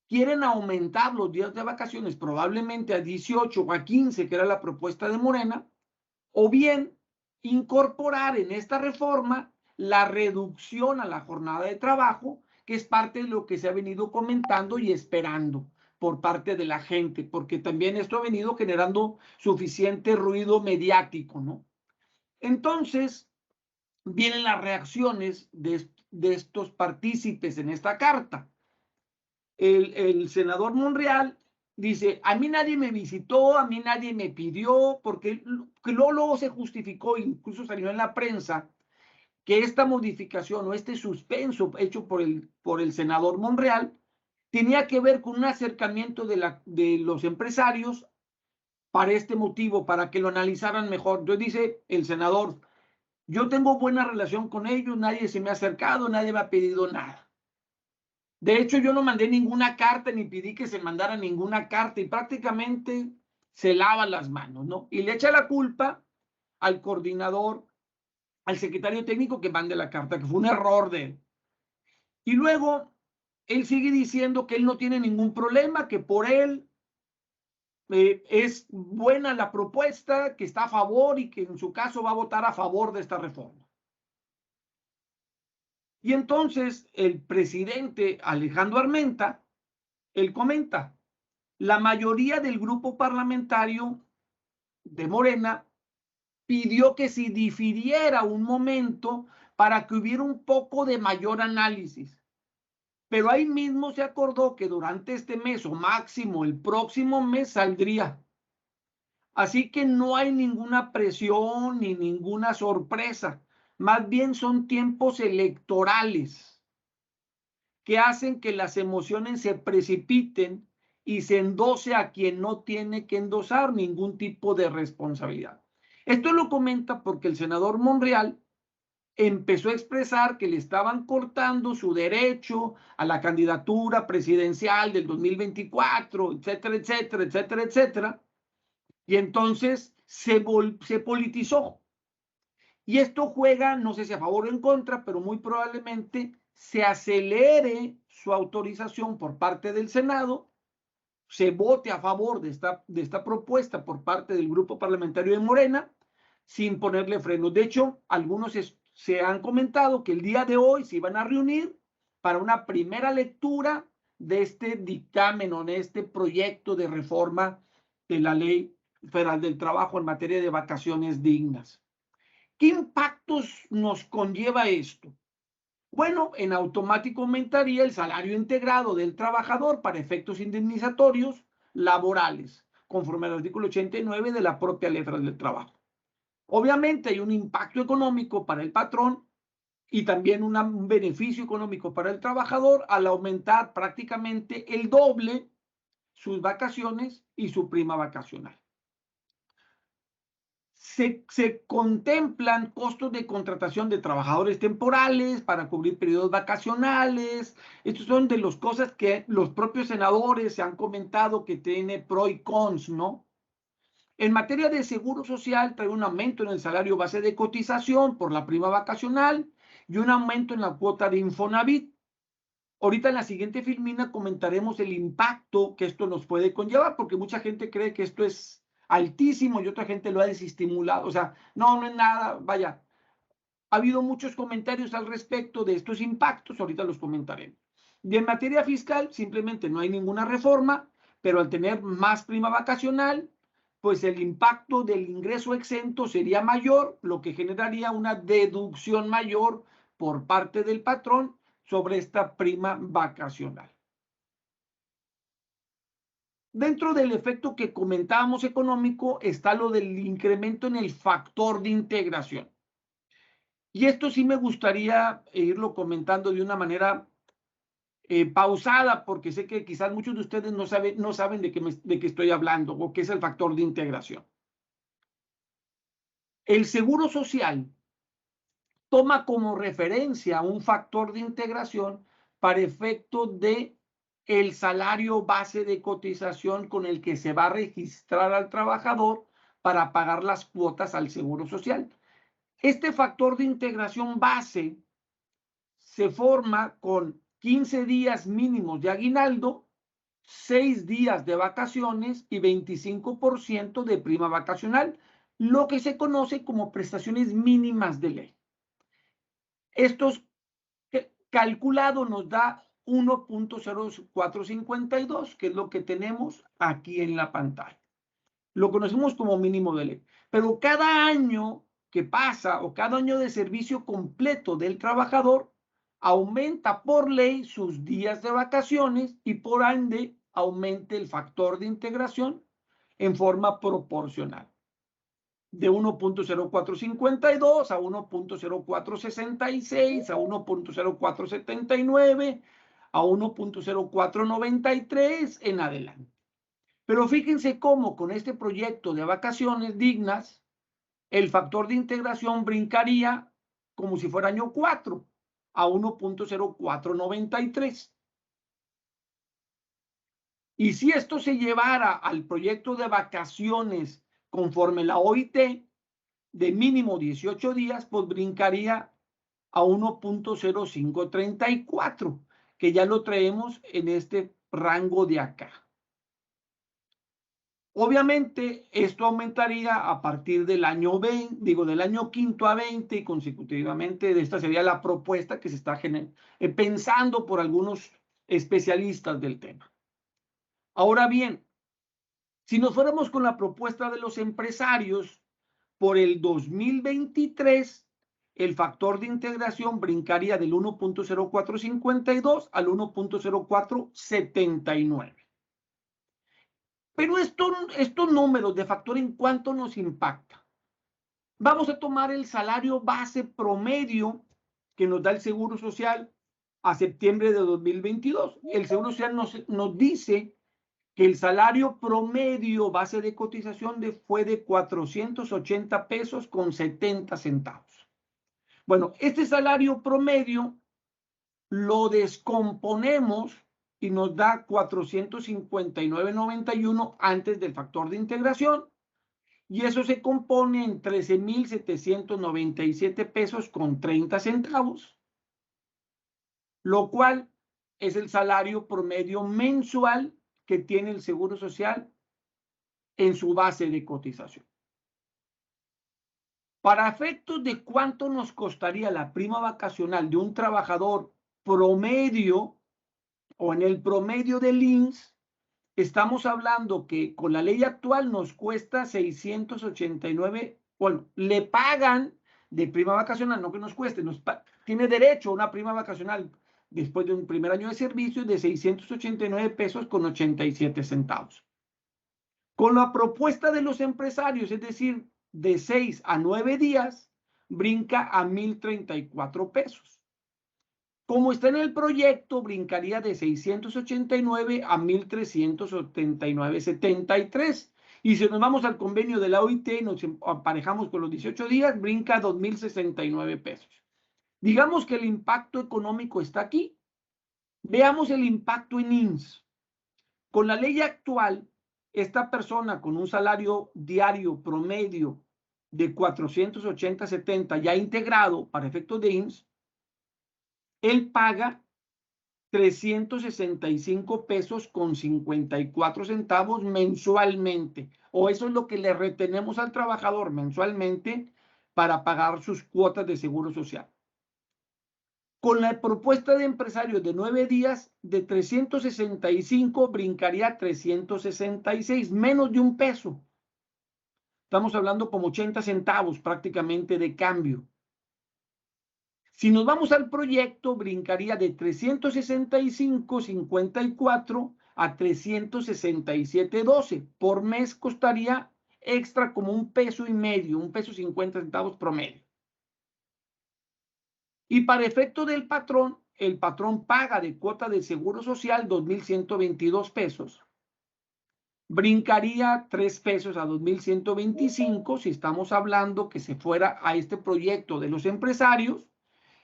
quieren aumentar los días de vacaciones probablemente a 18 o a 15, que era la propuesta de Morena, o bien incorporar en esta reforma la reducción a la jornada de trabajo, que es parte de lo que se ha venido comentando y esperando por parte de la gente, porque también esto ha venido generando suficiente ruido mediático, ¿no? Entonces, vienen las reacciones de estos partícipes en esta carta. El senador Monreal dice: a mí nadie me visitó, a mí nadie me pidió, porque luego se justificó, incluso salió en la prensa, que esta modificación o este suspenso hecho por el senador Monreal tenía que ver con un acercamiento de los empresarios para este motivo, para que lo analizaran mejor. Entonces dice el senador: yo tengo buena relación con ellos, nadie se me ha acercado, nadie me ha pedido nada. De hecho, yo no mandé ninguna carta ni pedí que se mandara ninguna carta, y prácticamente se lava las manos, ¿no? Y le echa la culpa al coordinador, al secretario técnico que mande la carta, que fue un error de él. Y luego él sigue diciendo que él no tiene ningún problema, que por él es buena la propuesta, que está a favor y que en su caso va a votar a favor de esta reforma. Y entonces el presidente Alejandro Armenta, él comenta: la mayoría del grupo parlamentario de Morena pidió que se difiriera un momento para que hubiera un poco de mayor análisis. Pero ahí mismo se acordó que durante este mes o máximo el próximo mes saldría. Así que no hay ninguna presión ni ninguna sorpresa. Más bien son tiempos electorales que hacen que las emociones se precipiten y se endose a quien no tiene que endosar ningún tipo de responsabilidad. Esto lo comenta porque el senador Monreal empezó a expresar que le estaban cortando su derecho a la candidatura presidencial del 2024, etcétera, etcétera, etcétera, etcétera, Y entonces se politizó. Y esto juega, no sé si a favor o en contra, pero muy probablemente se acelere su autorización por parte del Senado, se vote a favor de esta propuesta por parte del grupo parlamentario de Morena, sin ponerle frenos. De hecho, algunos se han comentado que el día de hoy se iban a reunir para una primera lectura de este dictamen o de este proyecto de reforma de la Ley Federal del Trabajo en materia de vacaciones dignas. ¿Qué impactos nos conlleva esto? Bueno, en automático aumentaría el salario integrado del trabajador para efectos indemnizatorios laborales, conforme al artículo 89 de la propia Ley Federal del Trabajo. Obviamente hay un impacto económico para el patrón y también un beneficio económico para el trabajador al aumentar prácticamente el doble sus vacaciones y su prima vacacional. Se contemplan costos de contratación de trabajadores temporales para cubrir periodos vacacionales. Estos son de las cosas que los propios senadores se han comentado que tiene pro y cons, ¿no? En materia de seguro social, trae un aumento en el salario base de cotización por la prima vacacional y un aumento en la cuota de Infonavit. Ahorita en la siguiente filmina comentaremos el impacto que esto nos puede conllevar, porque mucha gente cree que esto es altísimo y otra gente lo ha desestimulado. O sea, no es nada, vaya. Ha habido muchos comentarios al respecto de estos impactos, ahorita los comentaremos. Y en materia fiscal, simplemente no hay ninguna reforma, pero al tener más prima vacacional, pues el impacto del ingreso exento sería mayor, lo que generaría una deducción mayor por parte del patrón sobre esta prima vacacional. Dentro del efecto que comentábamos económico está lo del incremento en el factor de integración. Y esto sí me gustaría irlo comentando de una manera pausada, porque sé que quizás muchos de ustedes no saben de qué estoy hablando o qué es el factor de integración. El Seguro Social toma como referencia un factor de integración para efecto de el salario base de cotización con el que se va a registrar al trabajador para pagar las cuotas al Seguro Social. Este factor de integración base se forma con 15 días mínimos de aguinaldo, 6 días de vacaciones y 25% de prima vacacional, lo que se conoce como prestaciones mínimas de ley. Estos calculado nos da 1.0452, que es lo que tenemos aquí en la pantalla. Lo conocemos como mínimo de ley. Pero cada año que pasa o cada año de servicio completo del trabajador aumenta por ley sus días de vacaciones y por ende aumente el factor de integración en forma proporcional. De 1.0452 a 1.0466 a 1.0479 a 1.0493 en adelante. Pero fíjense cómo con este proyecto de vacaciones dignas, el factor de integración brincaría como si fuera año 4 a 1.0493. Y si esto se llevara al proyecto de vacaciones conforme la OIT, de mínimo 18 días, pues brincaría a 1.0534, que ya lo traemos en este rango de acá. Obviamente, esto aumentaría a partir del año 20, del año quinto a 20 y consecutivamente. Esta sería la propuesta que se está pensando por algunos especialistas del tema. Ahora bien, si nos fuéramos con la propuesta de los empresarios, por el 2023, el factor de integración brincaría del 1.0452 al 1.0479. Pero estos números de factor, ¿en cuánto nos impacta? Vamos a tomar el salario base promedio que nos da el Seguro Social a septiembre de 2022. El Seguro Social nos dice que el salario promedio base de cotización fue de 480 pesos con 70 centavos. Bueno, este salario promedio lo descomponemos y nos da 459.91 antes del factor de integración, y eso se compone en 13,797 pesos con 30 centavos, lo cual es el salario promedio mensual que tiene el Seguro Social en su base de cotización. Para efectos de cuánto nos costaría la prima vacacional de un trabajador promedio o en el promedio del IMSS, estamos hablando que con la ley actual nos cuesta 689, bueno, le pagan de prima vacacional, no que nos cueste, tiene derecho a una prima vacacional después de un primer año de servicio de 689 pesos con 87 centavos. Con la propuesta de los empresarios, es decir, de 6 a 9 días, brinca a 1,034 pesos. Como está en el proyecto, brincaría de 689 a 1,379,73. Y si nos vamos al convenio de la OIT y nos aparejamos con los 18 días, brinca a 2,069 pesos. Digamos que el impacto económico está aquí. Veamos el impacto en IMSS. Con la ley actual, esta persona con un salario diario promedio de 480.70 ya integrado para efectos de IMSS, él paga 365 pesos con 54 centavos mensualmente, o eso es lo que le retenemos al trabajador mensualmente para pagar sus cuotas de seguro social. Con la propuesta de empresarios de 9 días, de 365 brincaría a 366, menos de un peso. Estamos hablando como 80 centavos prácticamente de cambio. Si nos vamos al proyecto, brincaría de 365.54 a 367.12. Por mes costaría extra como un peso y medio, un peso 50 centavos promedio. Y para efecto del patrón, el patrón paga de cuota de seguro social 2,122 pesos. Brincaría 3 pesos a 2,125 si estamos hablando que se fuera a este proyecto de los empresarios.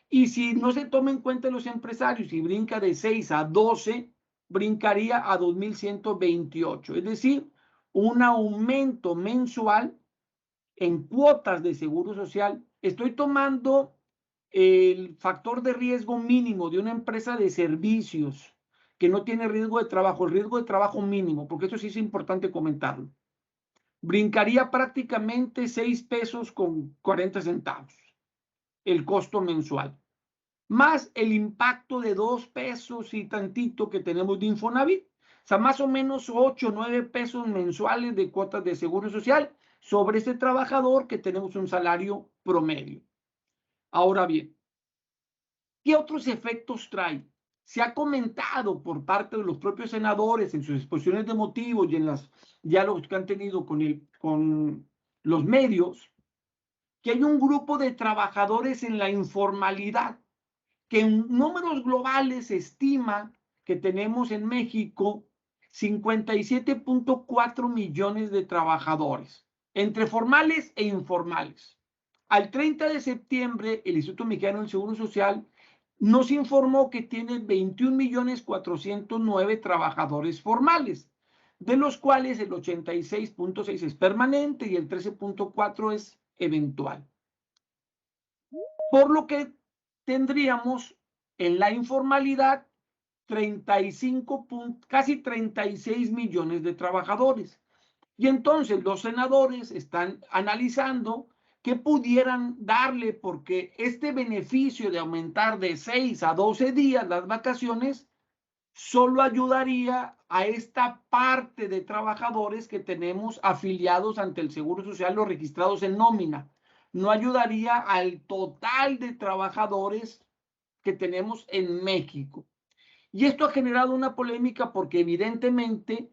Y si no se toma en cuenta los empresarios y brinca de 6 a 12, brincaría a 2,128. Es decir, un aumento mensual en cuotas de seguro social. Estoy tomando el factor de riesgo mínimo de una empresa de servicios que no tiene riesgo de trabajo, el riesgo de trabajo mínimo, porque eso sí es importante comentarlo. Brincaría prácticamente 6 pesos con 40 centavos el costo mensual, más el impacto de 2 pesos y tantito que tenemos de Infonavit. O sea, más o menos 8 o 9 pesos mensuales de cuotas de seguro social sobre ese trabajador que tenemos un salario promedio. Ahora bien, ¿qué otros efectos trae? Se ha comentado por parte de los propios senadores en sus exposiciones de motivos y en los diálogos que han tenido con los medios, que hay un grupo de trabajadores en la informalidad, que en números globales se estima que tenemos en México 57.4 millones de trabajadores, entre formales e informales. Al 30 de septiembre, el Instituto Mexicano del Seguro Social nos informó que tiene 21.409.000 trabajadores formales, de los cuales el 86.6 es permanente y el 13.4 es eventual. Por lo que tendríamos en la informalidad casi 36 millones de trabajadores. Y entonces los senadores están analizando qué pudieran darle, porque este beneficio de aumentar de 6 a 12 días las vacaciones solo ayudaría a esta parte de trabajadores que tenemos afiliados ante el Seguro Social o registrados en nómina. No ayudaría al total de trabajadores que tenemos en México. Y esto ha generado una polémica porque evidentemente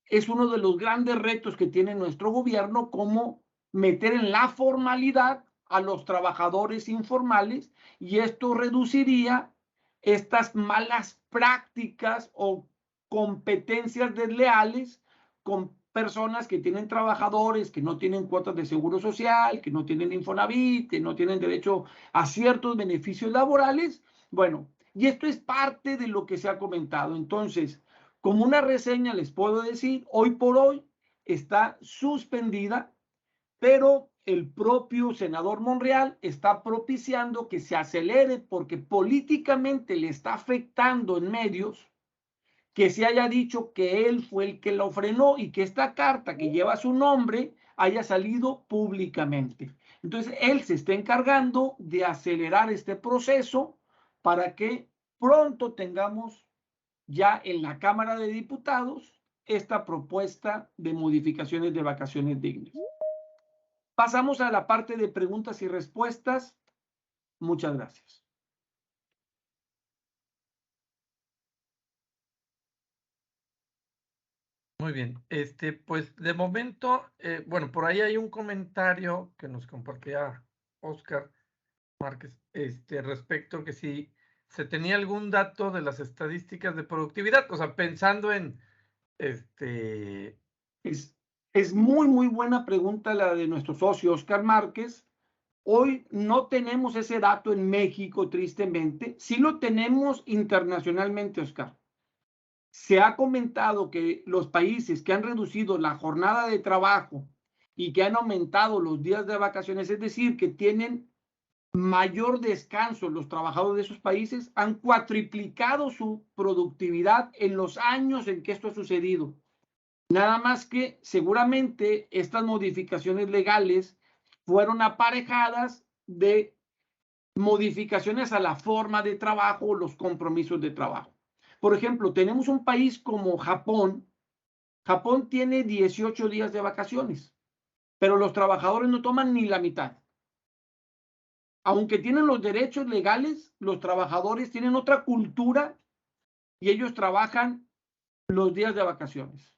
es uno de los grandes retos que tiene nuestro gobierno, como meter en la formalidad a los trabajadores informales, y esto reduciría estas malas prácticas o competencias desleales con personas que tienen trabajadores que no tienen cuotas de seguro social, que no tienen Infonavit, que no tienen derecho a ciertos beneficios laborales. Bueno, y esto es parte de lo que se ha comentado. Entonces, como una reseña les puedo decir, hoy por hoy está suspendida, pero el propio senador Monreal está propiciando que se acelere porque políticamente le está afectando en medios que se haya dicho que él fue el que lo frenó y que esta carta que lleva su nombre haya salido públicamente. Entonces, él se está encargando de acelerar este proceso para que pronto tengamos ya en la Cámara de Diputados esta propuesta de modificaciones de vacaciones dignas. Pasamos a la parte de preguntas y respuestas. Muchas gracias. Muy bien. Pues de momento, bueno, por ahí hay un comentario que nos compartía Oscar Márquez, respecto que si se tenía algún dato de las estadísticas de productividad, o sea, pensando en, Es muy buena pregunta la de nuestro socio Oscar Márquez. Hoy no tenemos ese dato en México, tristemente. Sí lo tenemos internacionalmente, Oscar. Se ha comentado que los países que han reducido la jornada de trabajo y que han aumentado los días de vacaciones, es decir, que tienen mayor descanso los trabajadores de esos países, han cuatriplicado su productividad en los años en que esto ha sucedido. Nada más que seguramente estas modificaciones legales fueron aparejadas de modificaciones a la forma de trabajo o los compromisos de trabajo. Por ejemplo, tenemos un país como Japón. Japón tiene 18 días de vacaciones, pero los trabajadores no toman ni la mitad. Aunque tienen los derechos legales, los trabajadores tienen otra cultura y ellos trabajan los días de vacaciones.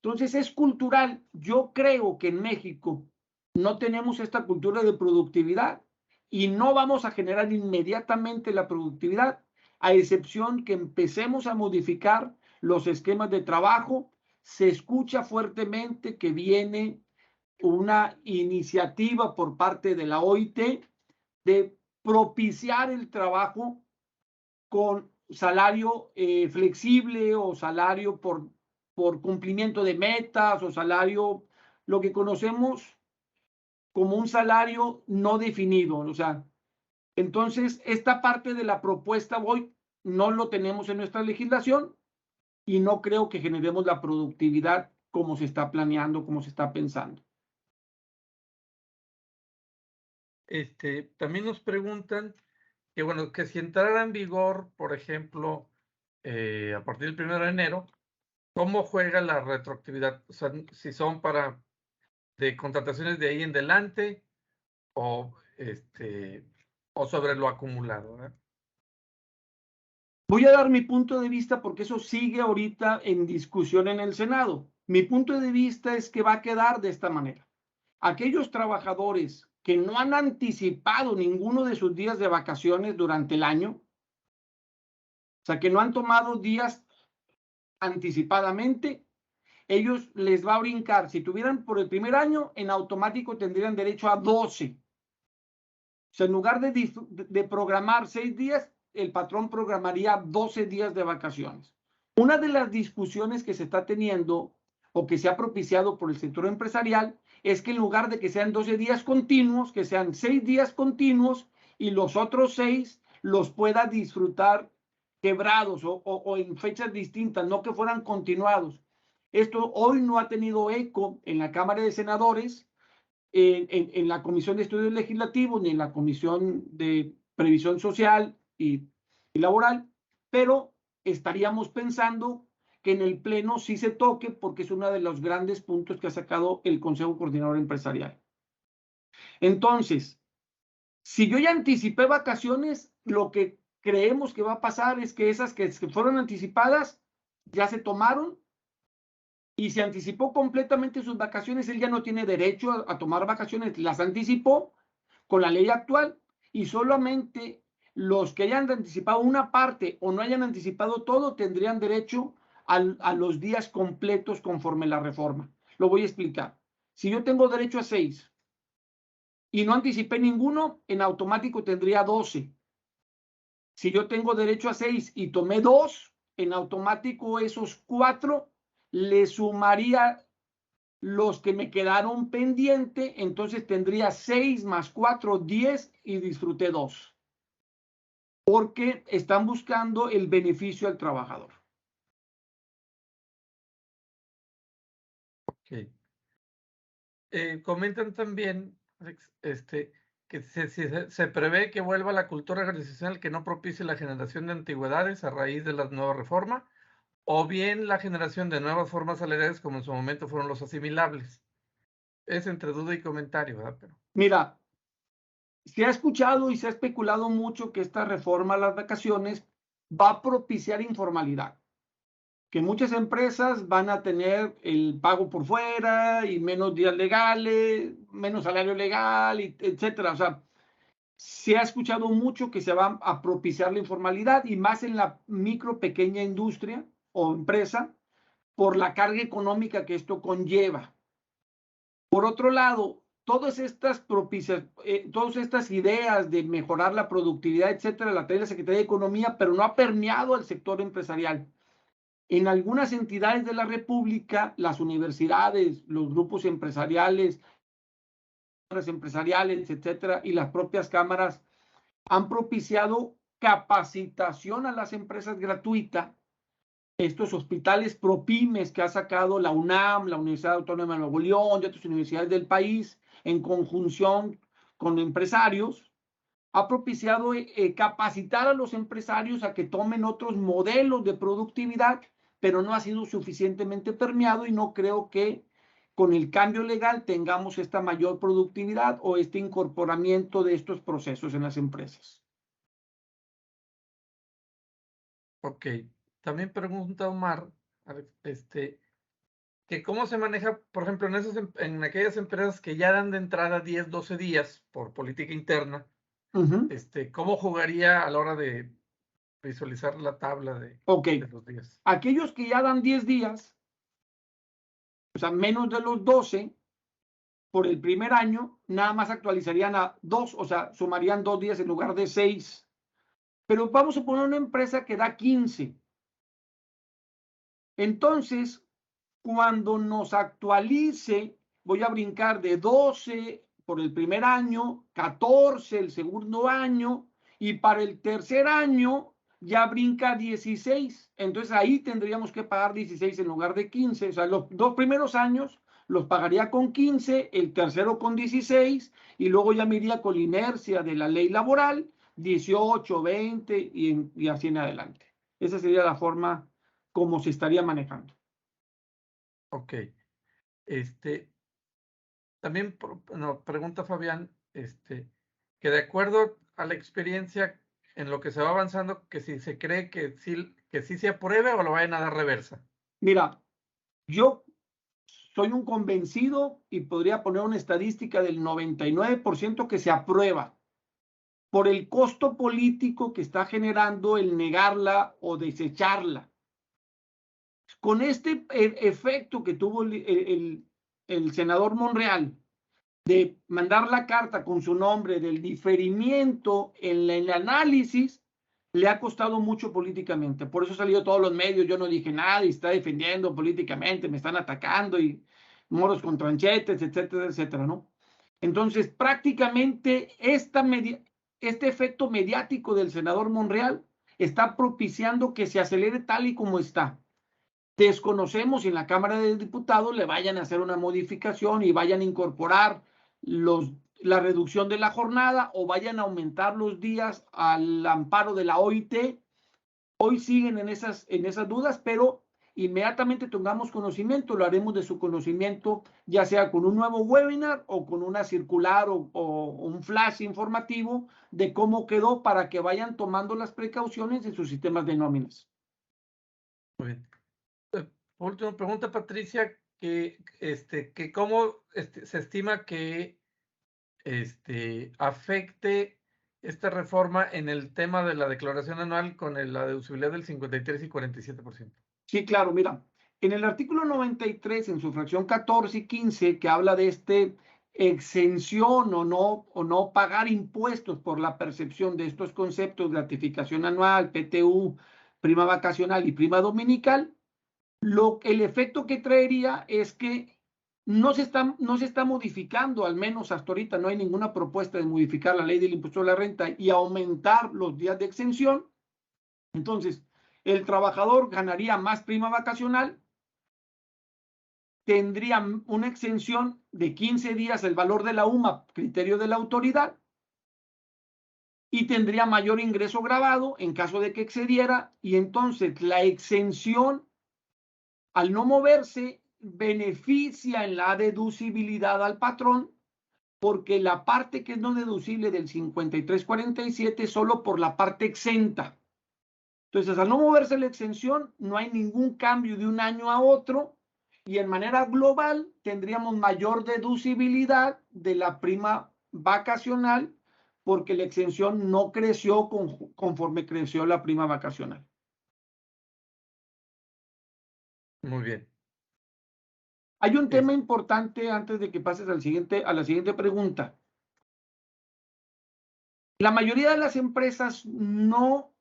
Entonces es cultural. Yo creo que en México no tenemos esta cultura de productividad y no vamos a generar inmediatamente la productividad, a excepción que empecemos a modificar los esquemas de trabajo. Se escucha fuertemente que viene una iniciativa por parte de la OIT de propiciar el trabajo con salario flexible o salario por cumplimiento de metas o salario, lo que conocemos como un salario no definido. O sea, entonces esta parte de la propuesta hoy no lo tenemos en nuestra legislación y no creo que generemos la productividad como se está planeando, como se está pensando. También nos preguntan que, bueno, que si entrara en vigor, por ejemplo, a partir del 1 de enero, ¿cómo juega la retroactividad? O sea, si son de contrataciones de ahí en adelante o, o sobre lo acumulado, ¿verdad? Voy a dar mi punto de vista porque eso sigue ahorita en discusión en el Senado. Mi punto de vista es que va a quedar de esta manera. Aquellos trabajadores que no han anticipado ninguno de sus días de vacaciones durante el año, o sea, que no han tomado días anticipadamente, ellos les va a brincar. Si tuvieran por el primer año, en automático tendrían derecho a 12. O sea, en lugar de programar 6 días, el patrón programaría 12 días de vacaciones. Una de las discusiones que se está teniendo o que se ha propiciado por el sector empresarial es que en lugar de que sean 12 días continuos, que sean 6 días continuos y los otros 6 los pueda disfrutar quebrados o en fechas distintas, no que fueran continuados. Esto hoy no ha tenido eco en la Cámara de Senadores, en la Comisión de Estudios Legislativos ni en la Comisión de Previsión Social y Laboral, pero estaríamos pensando que en el Pleno sí se toque porque es uno de los grandes puntos que ha sacado el Consejo Coordinador Empresarial. Entonces, si yo ya anticipé vacaciones, lo que creemos que va a pasar es que esas que fueron anticipadas ya se tomaron y se anticipó completamente sus vacaciones. Él ya no tiene derecho a tomar vacaciones, las anticipó con la ley actual y solamente los que hayan anticipado una parte o no hayan anticipado todo tendrían derecho a los días completos conforme la reforma. Lo voy a explicar. Si yo tengo derecho a 6 y no anticipé ninguno, en automático tendría 12. Si yo tengo derecho a 6 y tomé 2, en automático esos 4 le sumaría los que me quedaron pendiente, entonces tendría 6 más 4, 10 y disfruté 2. Porque están buscando el beneficio al trabajador. Ok. Comentan también Alex, que se prevé que vuelva la cultura organizacional que no propicie la generación de antigüedades a raíz de la nueva reforma, o bien la generación de nuevas formas salariales como en su momento fueron los asimilables. Es entre duda y comentario, ¿verdad? Pero... Mira, se ha escuchado y se ha especulado mucho que esta reforma a las vacaciones va a propiciar informalidad, que muchas empresas van a tener el pago por fuera y menos días legales, menos salario legal, etcétera. O sea, se ha escuchado mucho que se va a propiciar la informalidad y más en la micro, pequeña industria o empresa por la carga económica que esto conlleva. Por otro lado, todas estas ideas de mejorar la productividad, etcétera, la trae la Secretaría de Economía, pero no ha permeado al sector empresarial. En algunas entidades de la República, las universidades, los grupos empresariales, etcétera, y las propias cámaras han propiciado capacitación a las empresas gratuita. Estos hospitales ProPymes que ha sacado la UNAM, la Universidad Autónoma de Nuevo León y otras universidades del país, en conjunción con empresarios, ha propiciado capacitar a los empresarios a que tomen otros modelos de productividad, pero no ha sido suficientemente permeado y no creo que con el cambio legal tengamos esta mayor productividad o este incorporamiento de estos procesos en las empresas. Ok. También pregunta Omar, que cómo se maneja, por ejemplo, en aquellas empresas que ya dan de entrada 10, 12 días por política interna, ¿cómo jugaría a la hora de visualizar la tabla de los días? Aquellos que ya dan 10 días, o sea, menos de los 12, por el primer año, nada más actualizarían a 2, o sea, sumarían 2 días en lugar de 6. Pero vamos a poner una empresa que da 15. Entonces, cuando nos actualice, voy a brincar de 12 por el primer año, 14 el segundo año, y para el tercer año ya brinca 16. Entonces ahí tendríamos que pagar 16 en lugar de 15. O sea, los 2 primeros años los pagaría con 15, el tercero con 16, y luego ya me iría con la inercia de la ley laboral, 18, 20 y así en adelante. Esa sería la forma como se estaría manejando. Ok. También pregunta Fabián, que de acuerdo a la experiencia en lo que se va avanzando, que si se cree que sí se apruebe o lo vayan a dar reversa. Mira, yo soy un convencido y podría poner una estadística del 99% que se aprueba por el costo político que está generando el negarla o desecharla. Con este efecto que tuvo el senador Monreal de mandar la carta con su nombre del diferimiento en el análisis, le ha costado mucho políticamente. Por eso salió todos los medios, yo no dije nada y está defendiendo políticamente, me están atacando y moros con tranchetes, etcétera, etcétera, ¿no? Entonces, prácticamente este efecto mediático del senador Monreal está propiciando que se acelere tal y como está. Desconocemos si en la Cámara de Diputados le vayan a hacer una modificación y vayan a incorporar la reducción de la jornada o vayan a aumentar los días al amparo de la OIT. Hoy siguen en esas dudas, pero inmediatamente tengamos conocimiento, lo haremos de su conocimiento, ya sea con un nuevo webinar o con una circular o un flash informativo de cómo quedó para que vayan tomando las precauciones en sus sistemas de nóminas. Muy bien. Por último, pregunta Patricia, que cómo se estima que afecte esta reforma en el tema de la declaración anual con la deducibilidad del 53 y 47%. Sí, claro, mira, en el artículo 93, en su fracción 14 y 15, que habla de exención o no pagar impuestos por la percepción de estos conceptos, gratificación anual, PTU, prima vacacional y prima dominical, el efecto que traería es que no se está modificando, al menos hasta ahorita no hay ninguna propuesta de modificar la ley del impuesto a la renta y aumentar los días de exención. Entonces, el trabajador ganaría más prima vacacional, tendría una exención de 15 días el valor de la UMA, criterio de la autoridad, y tendría mayor ingreso grabado en caso de que excediera, y entonces la exención, al no moverse, beneficia en la deducibilidad al patrón, porque la parte que es no deducible del 5347 es solo por la parte exenta. Entonces, al no moverse la exención, no hay ningún cambio de un año a otro, y en manera global tendríamos mayor deducibilidad de la prima vacacional, porque la exención no creció conforme creció la prima vacacional. Muy bien. Hay un tema importante antes de que pases a la siguiente pregunta. La mayoría de las empresas no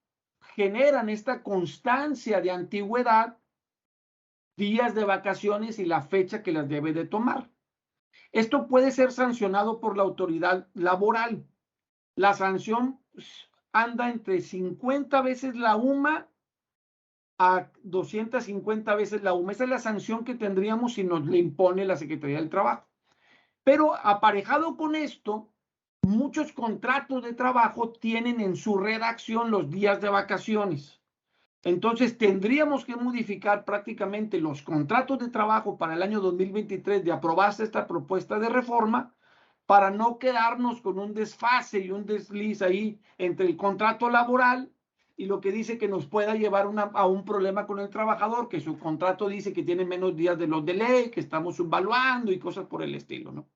generan esta constancia de antigüedad, días de vacaciones y la fecha que las debe de tomar. Esto puede ser sancionado por la autoridad laboral. La sanción anda entre 50 veces la UMA a 250 veces la UMA. Esa es la sanción que tendríamos si nos le impone la Secretaría del Trabajo. Pero aparejado con esto, muchos contratos de trabajo tienen en su redacción los días de vacaciones. Entonces tendríamos que modificar prácticamente los contratos de trabajo para el año 2023 de aprobarse esta propuesta de reforma, para no quedarnos con un desfase y un desliz ahí entre el contrato laboral y lo que dice que nos pueda llevar a un problema con el trabajador, que su contrato dice que tiene menos días de los de ley, que estamos subvaluando y cosas por el estilo, ¿no?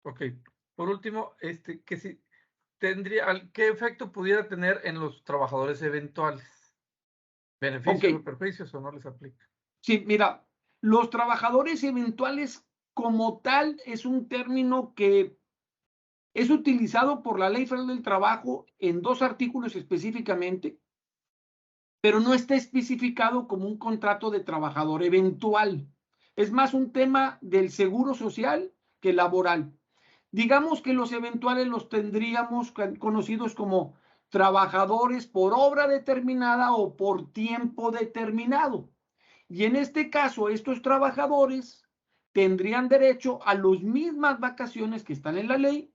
Ok. Por último, que si ¿qué efecto pudiera tener en los trabajadores eventuales? ¿Beneficios o Ok, perjuicios o no les aplica? sí, mira, los trabajadores eventuales como tal es un término que es utilizado por la Ley Federal del Trabajo en 2 artículos específicamente, pero no está especificado como un contrato de trabajador eventual. Es más un tema del seguro social que laboral. Digamos que los eventuales los tendríamos conocidos como trabajadores por obra determinada o por tiempo determinado. Y en este caso, estos trabajadores tendrían derecho a las mismas vacaciones que están en la ley,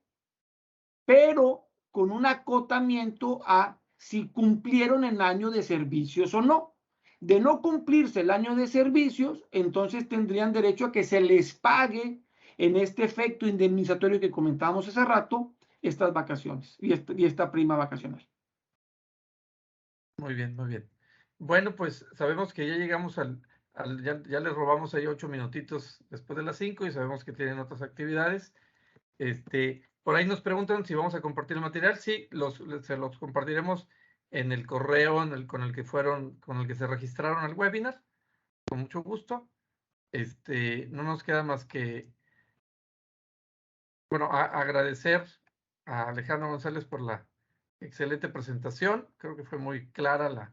pero con un acotamiento a si cumplieron el año de servicios o no. De no cumplirse el año de servicios, entonces tendrían derecho a que se les pague en este efecto indemnizatorio que comentábamos hace rato, estas vacaciones y esta prima vacacional. Muy bien, muy bien. Bueno, pues sabemos que ya llegamos ya les robamos ahí 8 minutitos después de las 5 y sabemos que tienen otras actividades. Por ahí nos preguntan si vamos a compartir el material. Sí, se los compartiremos en el correo con el que se registraron al webinar, con mucho gusto. No nos queda más que, bueno, agradecer a Alejandro González por la excelente presentación. Creo que fue muy clara la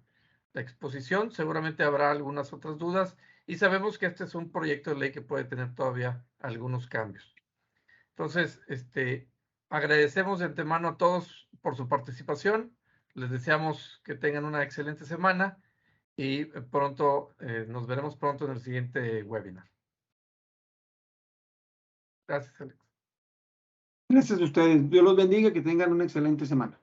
exposición. Seguramente habrá algunas otras dudas y sabemos que este es un proyecto de ley que puede tener todavía algunos cambios. Entonces, agradecemos de antemano a todos por su participación. Les deseamos que tengan una excelente semana y nos veremos pronto en el siguiente webinar. Gracias, Alex. Gracias a ustedes. Dios los bendiga y que tengan una excelente semana.